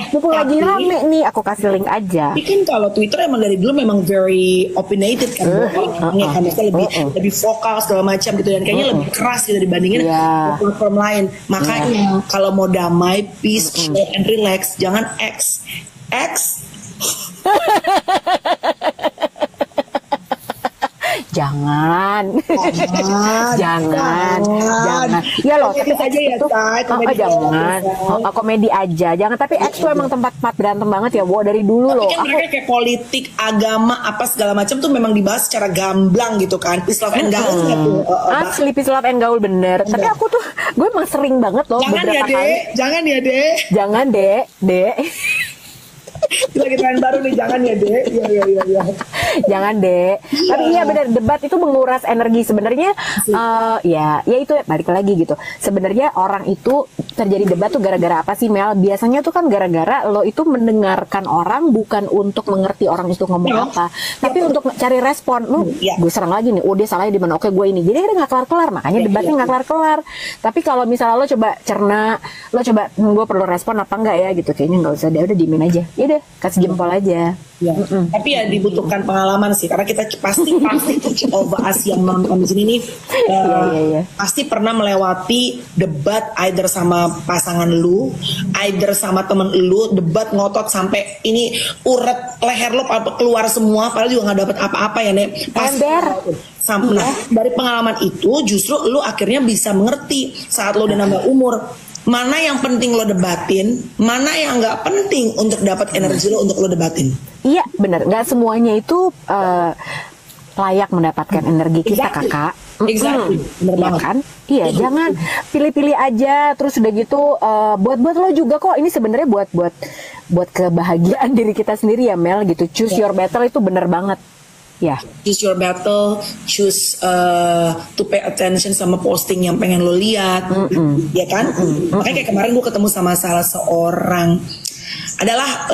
Mumpung lagi rame nih, aku kasih link aja.
Tapi kan kalau Twitter emang dari dulu memang very opinionated kan, kan lebih vokal segala macam gitu, dan kayaknya lebih keras gitu dibandingin platform lain. Makanya kalau mau damai, peace, chill and relax, jangan X.
Jangan. Ya loh, tapi
aja ya,
jangan. Komedi aja, jangan. Tapi X tuh emang tempat berantem banget ya, Bo, dari dulu loh.
Tapi kan mereka kayak politik, agama, apa segala macam tuh memang dibahas secara gamblang gitu kan. Peace, love and gaul gitu.
Asli peace, love and gaul bener. Tapi aku tuh, gue emang sering banget loh.
Jangan ya, Dek.
Jangan, Dek.
Lagi tren baru nih, jangan ya, Dek. Iya.
Jangan, Dek. Tapi iya benar, debat itu menguras energi sebenarnya. Ya itu balik lagi gitu. Sebenarnya orang itu terjadi debat tuh gara-gara apa sih, Mel? Biasanya tuh kan gara-gara lo itu mendengarkan orang bukan untuk mengerti orang itu ngomong apa, tapi untuk cari respon. Gue serang lagi nih, dia salahnya di mana? Oke, gue ini. Jadi dia nggak kelar-kelar, makanya debatnya nggak kelar-kelar. Tapi kalau misalnya lo coba cerna, lo coba gue perlu respon apa enggak ya gitu, kayaknya nggak usah deh, udah diemin aja. Ya udah, kasih jempol aja.
Ya. Tapi ya dibutuhkan pengalaman sih, karena kita pasti bahas yang nonton di sini nih pasti pernah melewati debat either sama pasangan lu, either sama temen lu, debat ngotot sampai ini urat leher lo keluar semua, padahal juga nggak dapet apa-apa ya, Nek. Nah, dari pengalaman itu justru lu akhirnya bisa mengerti saat lo udah nambah umur, mana yang penting lo debatin, mana yang nggak penting untuk dapat energi lo untuk lo debatin.
Iya benar, nggak semuanya itu layak mendapatkan energi kita, kakak.
Exactly, benar banget
kan? Iya, jangan pilih-pilih aja. Terus udah gitu, buat lo juga kok. Ini sebenarnya buat kebahagiaan diri kita sendiri ya, Mel. Gitu. Choose your battle itu bener banget. Ya.
Choose your battle, choose to pay attention sama posting yang pengen lo lihat, ya kan? Makanya kayak kemarin gue ketemu sama salah seorang adalah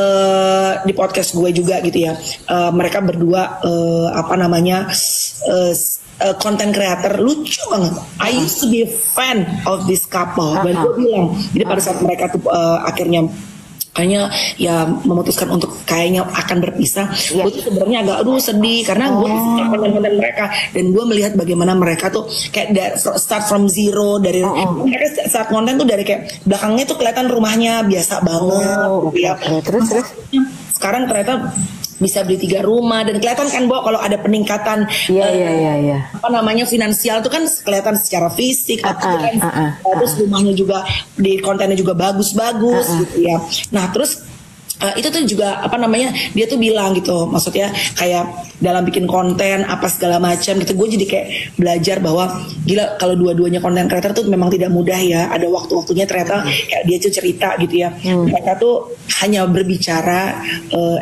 di podcast gue juga gitu ya. Mereka berdua content creator lucu banget. I used to be a fan of this couple. Dan gue bilang, jadi pada saat mereka tuh akhirnya ya memutuskan untuk kayaknya akan berpisah, gue tuh sebenarnya agak sedih karena gue suka konten-konten mereka, dan gue melihat bagaimana mereka tuh kayak start from zero, dari mereka saat konten tuh dari kayak belakangnya tuh kelihatan rumahnya biasa banget,
terus
sekarang ternyata bisa beli 3 rumah, dan kelihatan kan, Bo, kalau ada peningkatan finansial tuh kan kelihatan secara fisik, terus rumahnya juga di kontennya juga bagus-bagus gitu ya. Nah terus itu tuh juga dia tuh bilang gitu, maksudnya kayak dalam bikin konten apa segala macam gitu, gue jadi kayak belajar bahwa gila kalau dua-duanya konten creator tuh memang tidak mudah ya, ada waktu-waktunya ternyata kayak dia tuh cerita gitu ya, mereka tuh hanya berbicara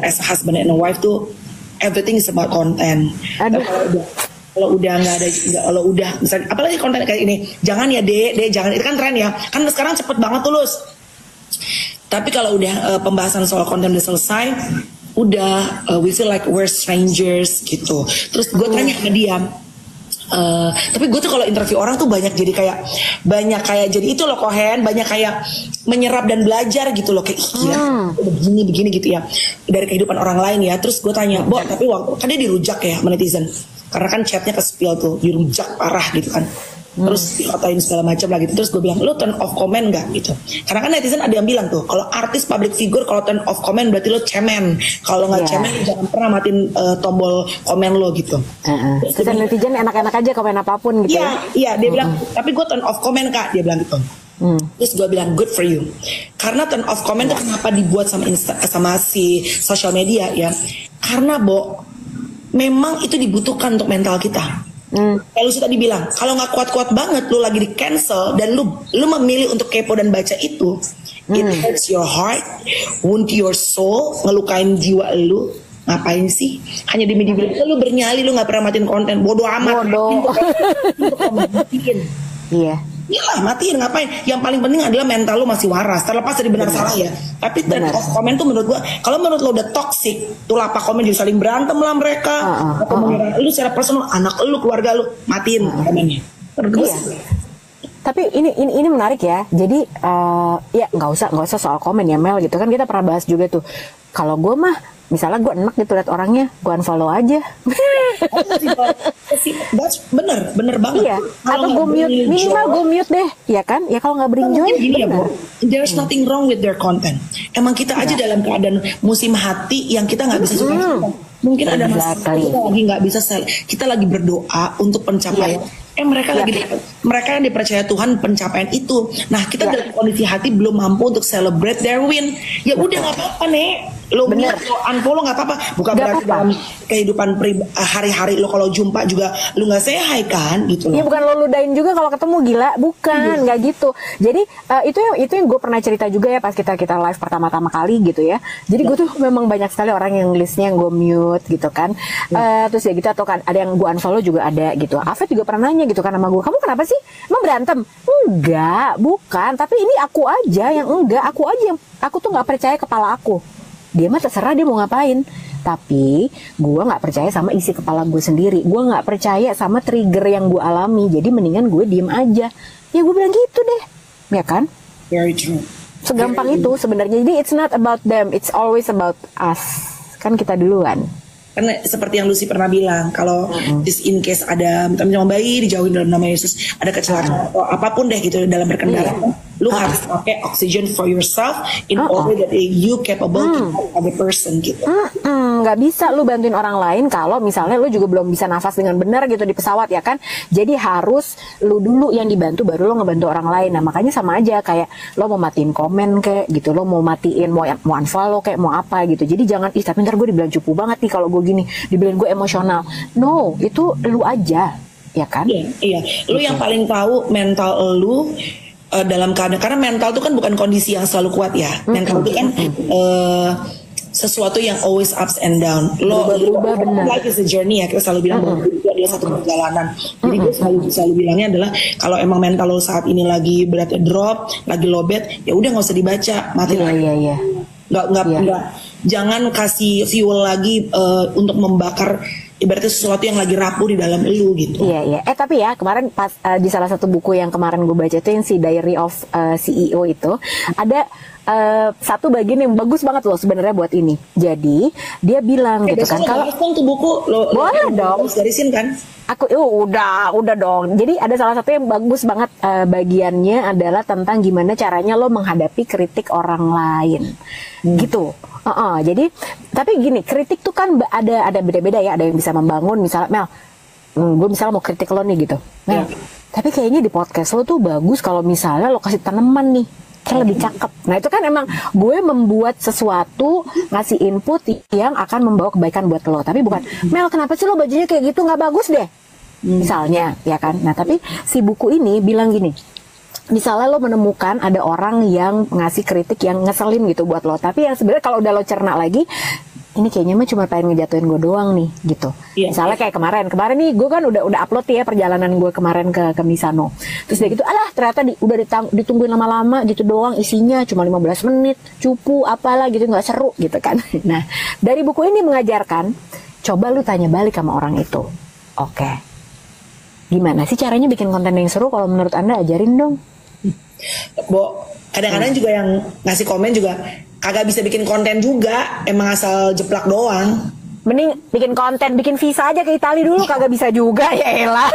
as a husband and a wife tuh everything is about content. Kalau udah nggak ada, kalau udah misalnya apalagi konten kayak ini, jangan ya dek jangan, itu kan tren ya, kan sekarang cepet banget tuh Lus. Tapi kalau udah pembahasan soal konten udah selesai, udah we feel like we're strangers gitu. Terus gue tanya sama dia, tapi gue tuh kalau interview orang tuh banyak jadi itu loh Kohen, banyak kayak menyerap dan belajar gitu loh, kayak gila begini gitu ya dari kehidupan orang lain ya. Terus gue tanya, Bo, tapi waktu kan dia dirujak ya sama netizen, karena kan chatnya ke spill tuh, dirujak parah gitu kan. Terus dikatain segala macam lah gitu. Terus gue bilang, lo turn off comment gak gitu? Karena kan netizen ada yang bilang tuh, kalau artis public figure kalau turn off comment berarti lo cemen. Kalau nggak cemen jangan pernah matiin tombol komen lo gitu.
Terus netizen enak-enak aja komen apapun gitu.
Iya dia bilang, tapi gue turn off comment Kak, dia bilang gitu. Terus gue bilang good for you. Karena turn off comment tuh kenapa dibuat sama si social media ya? Karena Bo, memang itu dibutuhkan untuk mental kita. Kayak lu tadi bilang, kalau nggak kuat-kuat banget, lu lagi di cancel dan lu memilih untuk kepo dan baca itu, it hurts your heart, wound your soul, ngelukain jiwa lu. ngapain sih? Hanya dibilang lu bernyali, lu nggak pernah matiin konten, bodoh amat.
Bodoh.
Matiin.
Iya.
Iyalah, matiin ngapain? Yang paling penting adalah mental lu masih waras, terlepas dari benar salah ya. Tapi thread of comment tuh menurut gua, kalau menurut lo udah toxic, tuh lapak komen jadi saling berantem lah mereka, atau menyerang lu secara personal, anak lu, keluarga lu, matiin komennya. Menurut gua sih.
Tapi ini menarik ya. Jadi ya nggak usah soal komen ya Mel gitu kan, kita pernah bahas juga tuh. Kalau gue mah misalnya gue enak gitu liat orangnya, gue unfollow aja.
That's bener banget.
Iya. Atau gue mute, minimal gue mute deh, ya kan? Ya kalau nggak berinjol,
gini ya, Bo. There's nothing wrong with their content. Emang kita aja dalam keadaan musim hati yang kita nggak bisa suka. Mungkin ada masalah kita lagi nggak bisa, kita lagi berdoa untuk pencapaian. Mereka yang dipercaya Tuhan pencapaian itu. Nah kita dalam kondisi hati belum mampu untuk celebrate their win. Ya udah nggak apa-apa nek. Lo unfollow nggak apa-apa. Bukan berarti dalam kehidupan hari-hari lo kalau jumpa juga lo nggak say hi kan gitu loh.
Ya bukan lo ludahin juga kalau ketemu, gila. Bukan, nggak gitu. Jadi itu yang gue pernah cerita juga ya pas kita live pertama-tama kali gitu ya. Jadi gue tuh memang banyak sekali orang yang listnya yang gue mute gitu kan. Terus ya gitu, atau kan ada yang gue unfollow juga ada gitu. Afet juga pernah nanya gitu kan sama gue, kamu kenapa sih? Emang berantem? Enggak, bukan. Tapi ini aku aja yang enggak. Aku tuh nggak percaya kepala aku. Dia mah terserah dia mau ngapain. Tapi gue nggak percaya sama isi kepala gue sendiri. Gue nggak percaya sama trigger yang gue alami. Jadi mendingan gue diem aja. Ya gue bilang gitu deh, ya kan?
Very true.
Segampang itu sebenarnya. Jadi it's not about them, it's always about us. Kan kita duluan.
Karena seperti yang Lucy pernah bilang, kalau just in case ada teman-teman bayi dijauhin dalam nama Yesus, ada kecelakaan atau apapun deh gitu dalam berkendara, lu harus pakai oxygen for yourself in order that you capable to help other person gitu.
Nggak bisa lu bantuin orang lain kalau misalnya lu juga belum bisa nafas dengan benar gitu di pesawat ya kan. Jadi harus lu dulu yang dibantu baru lu ngebantu orang lain. Nah makanya sama aja kayak lo mau matiin komen kayak gitu, lo mau matiin mau unfollow kayak mau apa gitu. Jadi jangan tapi ntar gue dibilang cupu banget nih kalau gue gini, dibilang gue emosional. No, itu lu aja, ya kan?
Iya. Lu yang paling tahu mental lu dalam keadaan, karena mental itu kan bukan kondisi yang selalu kuat ya. Mental itu kan sesuatu yang always ups and down.
Berubah benar.
Life is a journey ya, kita selalu bilang bahwa itu adalah satu perjalanan. Jadi gue selalu bilangnya adalah kalau emang mental lo saat ini lagi beratnya drop, lagi lowbat, ya udah nggak usah dibaca, mati lagi.
Iya.
Nggak. Jangan kasih fuel lagi untuk membakar ibaratnya sesuatu yang lagi rapuh di dalam elu gitu.
Iya. Tapi ya kemarin pas di salah satu buku yang kemarin gue baca itu yang si Diary of CEO itu ada satu bagian yang bagus banget loh sebenarnya buat ini. Jadi dia bilang gitu kan kalau
tuh buku lo
boleh dong
garisin kan?
Aku udah dong. Jadi ada salah satu yang bagus banget bagiannya adalah tentang gimana caranya lo menghadapi kritik orang lain. Gitu. Jadi tapi gini, kritik tuh kan ada beda-beda ya. Ada yang bisa membangun, misalnya Mel, gue misalnya mau kritik lo nih gitu. Mel, tapi kayaknya di podcast lo tuh bagus kalau misalnya lo kasih tanaman nih, kan lebih cakep. Nah itu kan emang gue membuat sesuatu, ngasih input yang akan membawa kebaikan buat lo. Tapi bukan, Mel kenapa sih lo bajunya kayak gitu, nggak bagus deh. Misalnya, ya kan. Nah tapi si buku ini bilang gini, misalnya lo menemukan ada orang yang ngasih kritik yang ngeselin gitu buat lo, tapi yang sebenarnya kalau udah lo cerna lagi, ini kayaknya mah cuma pengen ngejatuhin gue doang nih gitu. Misalnya kayak kemarin nih gue kan udah upload ya perjalanan gue kemarin ke Misano. Terus dia gitu, alah ternyata udah ditungguin lama-lama gitu doang, isinya cuma 15 menit, cupu apalah gitu, nggak seru gitu kan. Nah dari buku ini mengajarkan, coba lu tanya balik sama orang itu, oke, gimana sih caranya bikin konten yang seru? Kalau menurut Anda ajarin dong.
Bo, kadang-kadang juga yang ngasih komen juga kagak bisa bikin konten juga, emang asal jeplak doang.
Mending bikin konten, bikin visa aja ke Italia dulu, kagak bisa juga ya elah.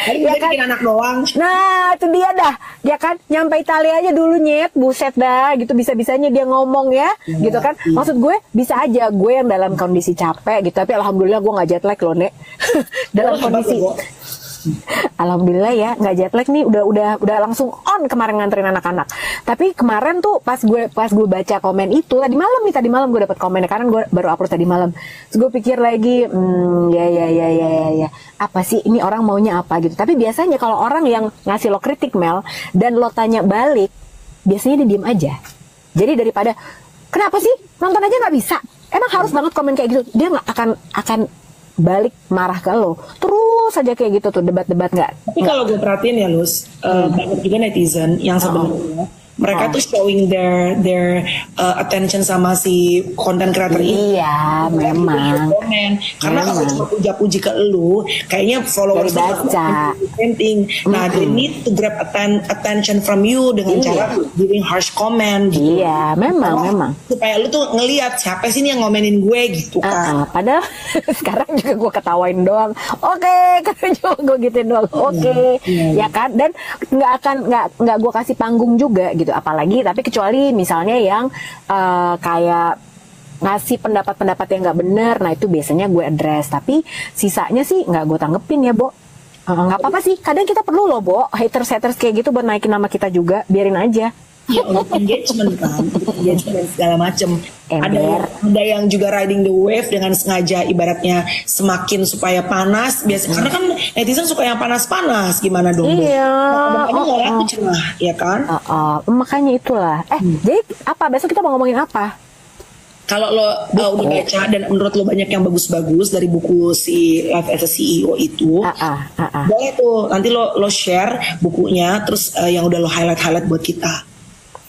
Ya kan? Bikin anak doang.
Nah itu dia dah, dia kan nyampe Italia aja dulu nyet, buset dah gitu, bisa-bisanya dia ngomong ya, gitu kan. Maksud gue bisa aja gue yang dalam kondisi capek gitu, tapi alhamdulillah gue nggak jet lag loh nek. Dalam kondisi alhamdulillah ya nggak jet lag nih, udah langsung on kemarin nganterin anak-anak. Tapi kemarin tuh pas gue baca komen itu tadi malam gue dapat komennya karena gue baru upload tadi malam. Terus gue pikir lagi ya apa sih ini orang maunya apa gitu. Tapi biasanya kalau orang yang ngasih lo kritik Mel dan lo tanya balik, biasanya dia diem aja. Jadi daripada kenapa sih nonton aja nggak bisa, emang harus banget komen kayak gitu. Dia nggak akan balik marah ke lo. Terus aja kayak gitu tuh debat-debat nggak.
Tapi kalau gue perhatiin ya Luz, banyak juga netizen yang sebenarnya mereka tuh showing their attention sama si content creator ini.
Iya, memang.
Komen. Karena kalau cuma puja-puji ke lu, kayaknya followers
baca.
Nah, they need to grab attention from you dengan cara giving harsh comment gitu.
Iya, memang.
Supaya lu tuh ngelihat siapa sih nih yang ngomenin gue gitu kan.
Padahal sekarang juga gue ketawain doang. Oke, kan juga gue gituin doang. Oke, ya kan. Dan nggak gue kasih panggung juga gitu. Apalagi tapi kecuali misalnya yang kayak ngasih pendapat-pendapat yang nggak benar, nah itu biasanya gue address. Tapi sisanya sih nggak gue tanggepin ya, Bo. Nggak apa-apa sih. Kadang kita perlu loh, Bo, haters kayak gitu buat naikin nama kita juga. Biarin aja.
Ya untuk engagement kan, engagement dan segala macem. Ada yang juga riding the wave dengan sengaja, ibaratnya semakin supaya panas. Karena kan netizen suka yang panas-panas, gimana dong?
Iya.
Nggak laku cerah, ya kan?
Makanya itulah. Jadi apa? Besok kita mau ngomongin apa?
Kalau lo udah baca dan menurut lo banyak yang bagus-bagus dari buku si Life as a CEO itu, boleh tuh nanti lo share bukunya, terus yang udah lo highlight buat kita.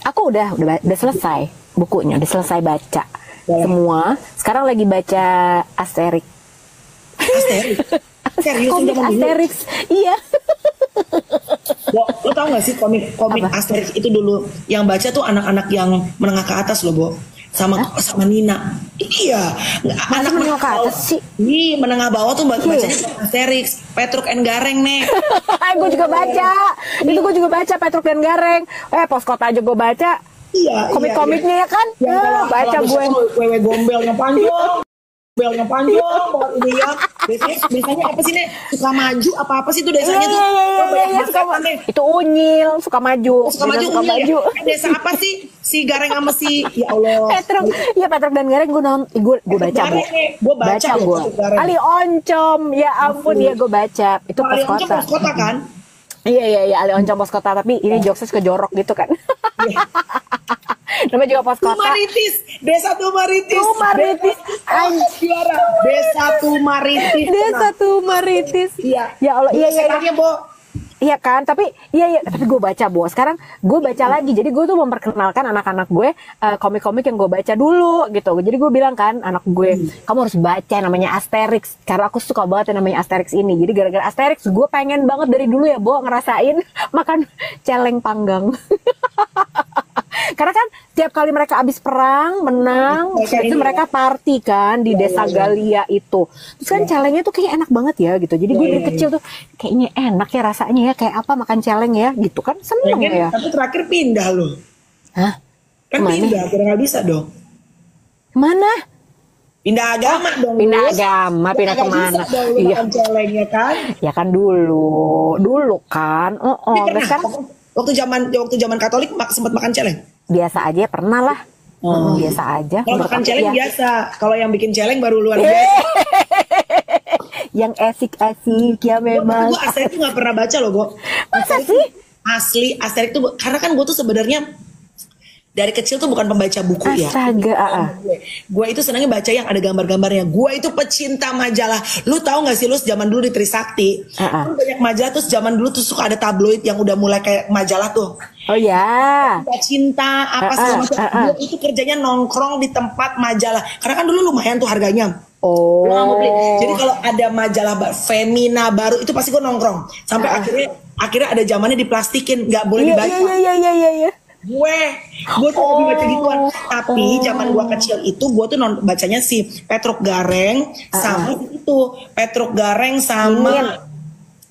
Aku udah selesai bukunya, udah selesai baca semua. Sekarang lagi baca Asterix. Serius? Komik Asterix, iya.
Lo tau gak sih komik Asterix itu dulu yang baca tuh anak-anak yang menengah ke atas loh, Bo. Sama Nina. Iya.
Anak menengah ke atas sih.
Iya, menengah bawah tuh bacanya Asterix, Petruk and Gareng nih.
Gue juga baca. Itu gue juga baca Petruk dan Gareng. Poskota aja gue baca.
Iya.
Komik-komiknya ya kan? Baca gue.
Wewe gombel yang panjang. Belnya panjang banget ini ya. Biasanya apa sih Nek? Suka maju apa sih itu desanya tuh?
Itu Unyil, suka maju.
Suka maju. Desa apa sih? Si Gareng sama si ya Allah.
Petruk dan Gareng gue baca, Bu.
Gue baca gue.
Ali Oncom, ya ampun ya gue baca. Itu
Poskota kan?
Iya Ali Oncom Poskota, tapi ini jokesnya suka jorok gitu kan. Namanya juga Poskota.
Desa Tumaritis. Desa Tumaritis. Iya.
Ya Allah, iya.
Bo.
Iya kan, tapi gue baca, Bo. Sekarang gue baca lagi, jadi gue tuh memperkenalkan anak-anak gue komik-komik yang gue baca dulu gitu. Jadi gue bilang kan anak gue, kamu harus baca namanya Asterix, karena aku suka banget yang namanya Asterix ini. Jadi gara-gara Asterix gue pengen banget dari dulu ya, Bo, ngerasain makan celeng panggang. Karena kan tiap kali mereka habis perang menang, itu mereka party kan di desa Galia itu. Terus kan celengnya tuh kayak enak banget ya gitu. Jadi gue dari kecil tuh kayaknya enak ya rasanya ya, kayak apa makan celeng ya gitu kan, seneng ya.
Tapi terakhir pindah loh.
Hah?
Kan pindah, kira nggak bisa dong.
Mana?
Pindah agama dong.
Pindah agama, pindah kemana?
Iya. Celengnya kan?
Ya kan dulu kan. Terus kan
waktu zaman Katolik sempat makan celeng.
Biasa aja pernah lah. Biasa aja.
Kalau makan celeng biasa. Kalau yang bikin celeng baru luar biasa.
Yang asik-asik ya memang.
Gue Asterix tuh gak pernah baca loh, Bo.
Masa sih?
Asli Asterix tuh karena kan gue tuh sebenarnya dari kecil tuh bukan pembaca buku ya.
Astaga.
Gue itu senangnya baca yang ada gambar-gambarnya. Gue itu pecinta majalah. Lu tahu gak sih, lu zaman dulu di Trisakti, banyak majalah. Terus zaman dulu tuh suka ada tabloid yang udah mulai kayak majalah tuh.
Oh ya.
Cinta apa segala macam. Gue itu kerjanya nongkrong di tempat majalah. Karena kan dulu lumayan tuh harganya.
Oh.
Jadi kalau ada majalah Femina baru itu pasti gue nongkrong. Sampai akhirnya ada zamannya diplastikin, nggak boleh dibaca.
Iya.
Gue tuh hobi baca gituan. Tapi zaman gue kecil itu gue tuh bacanya si Petruk Gareng sama itu Petruk Gareng sama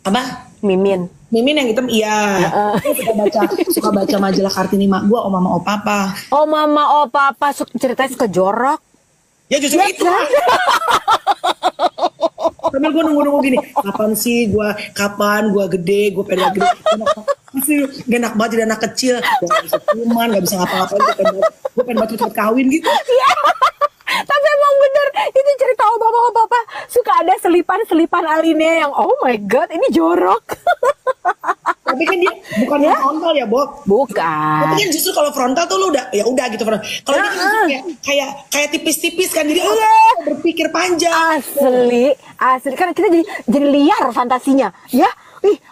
apa?
Mimin
yang hitam, iya. Suka baca majalah Kartini mak gue, Oh Mama Oh Papa.
Oh Mama Oh Papa, ceritanya suka jorok.
Ya justru itu kan? Sambil gue nunggu gini, kapan gue gede, gue pengen gede. Masih gak enak banget jadi anak kecil. Gue gak bisa cuman, gak bisa ngapa-ngapain. Gue pengen banget cepet kawin gitu.
Iya. Tapi emang bener, itu cerita Mama Papa suka ada selipan-selipan Alinea yang oh my god, ini jorok.
Tapi kan dia bukan yang frontal ya, Bob.
Bukan.
Tapi kan justru kalau frontal tuh lu udah ya udah gitu frontal. Kalau ini kan kayak tipis-tipis kan, jadi berpikir panjang.
Asli kan kita jadi liar fantasinya, ya.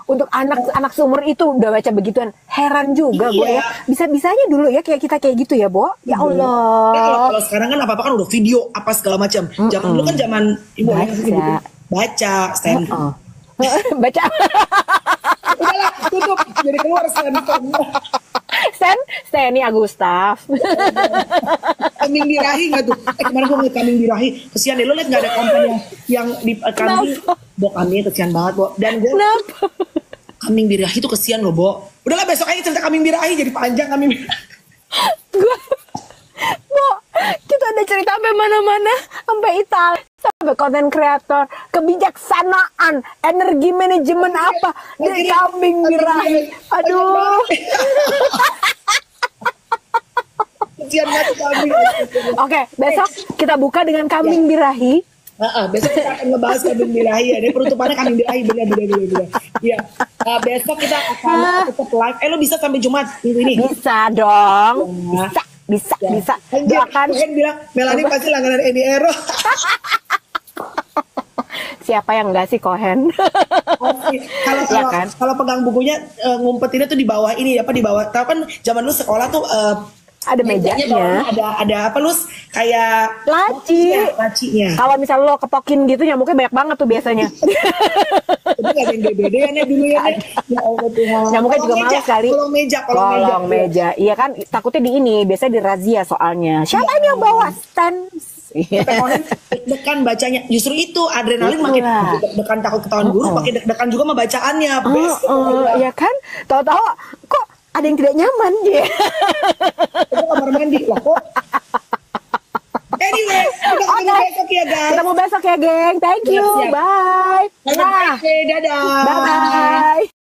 Untuk anak seumur itu udah baca begituan, heran juga gue ya. Bisa-bisanya dulu ya kayak kita kayak gitu ya, Bo. Ya Allah.
Kalau sekarang kan apa-apa kan udah video apa segala macam. Zaman dulu kan zaman ibu baca stand.
Baca.
Udahlah, tutup. Jadi keluar stand.
Steny Agustaf.
Kambing birahi nggak tuh? Kemarin gue ngeliat kambing birahi. Kesian deh, lo liat nggak ada konten yang di kambing. Bo, kambingnya kesian banget, Bo. Dan gue kambing birahi tuh kesian loh, Bo. Udahlah, besok aja cerita kambing birahi, jadi panjang kambing birahi.
Bo, kita ada cerita sampai mana-mana, sampai Italia, sampai konten kreator, kebijaksanaan, energi manajemen apa, dari kambing birahi. Aduh. Oke, besok kita buka dengan kambing birahi.
Besok kita akan ngebahas kambing birahi ya. Ini penutupannya kambing birahi, bener. Iya. Besok kita akan tetap live. Lo bisa sampai Jumat minggu ini?
Bisa dong. Bisa. Doakan.
Kan bilang Melanie pasti langganan Eni Ero.
Siapa yang enggak sih, Kohen?
Kalau pegang bukunya ngumpetinnya tuh di bawah ini, apa di bawah. Tahu kan zaman lu sekolah tuh
ada mejanya,
ada apa lu kayak lacinya.
Kalau misal lo ketokin gitu nyamuknya banyak banget tuh biasanya.
Itu nggak ada yang DBD-nya dulu ya. Ya Allah Tuhan.
Nyamuknya juga males kali. Kolong meja. Iya kan, takutnya di ini biasanya dirazia soalnya. Siapa ini yang bawa stand?
Deg-degan bacanya, justru itu adrenalin makin deg-degan, takut ketahuan guru, makin deg-degan juga sama bacaannya.
Ya kan, tahu-tahu kok ada yang tidak nyaman dia.
Itu kamar mandi lah kok. Anyway, kita ketemu besok ya guys.
Ketemu besok ya geng. Thank you. Bye.
Dadah.
Bye.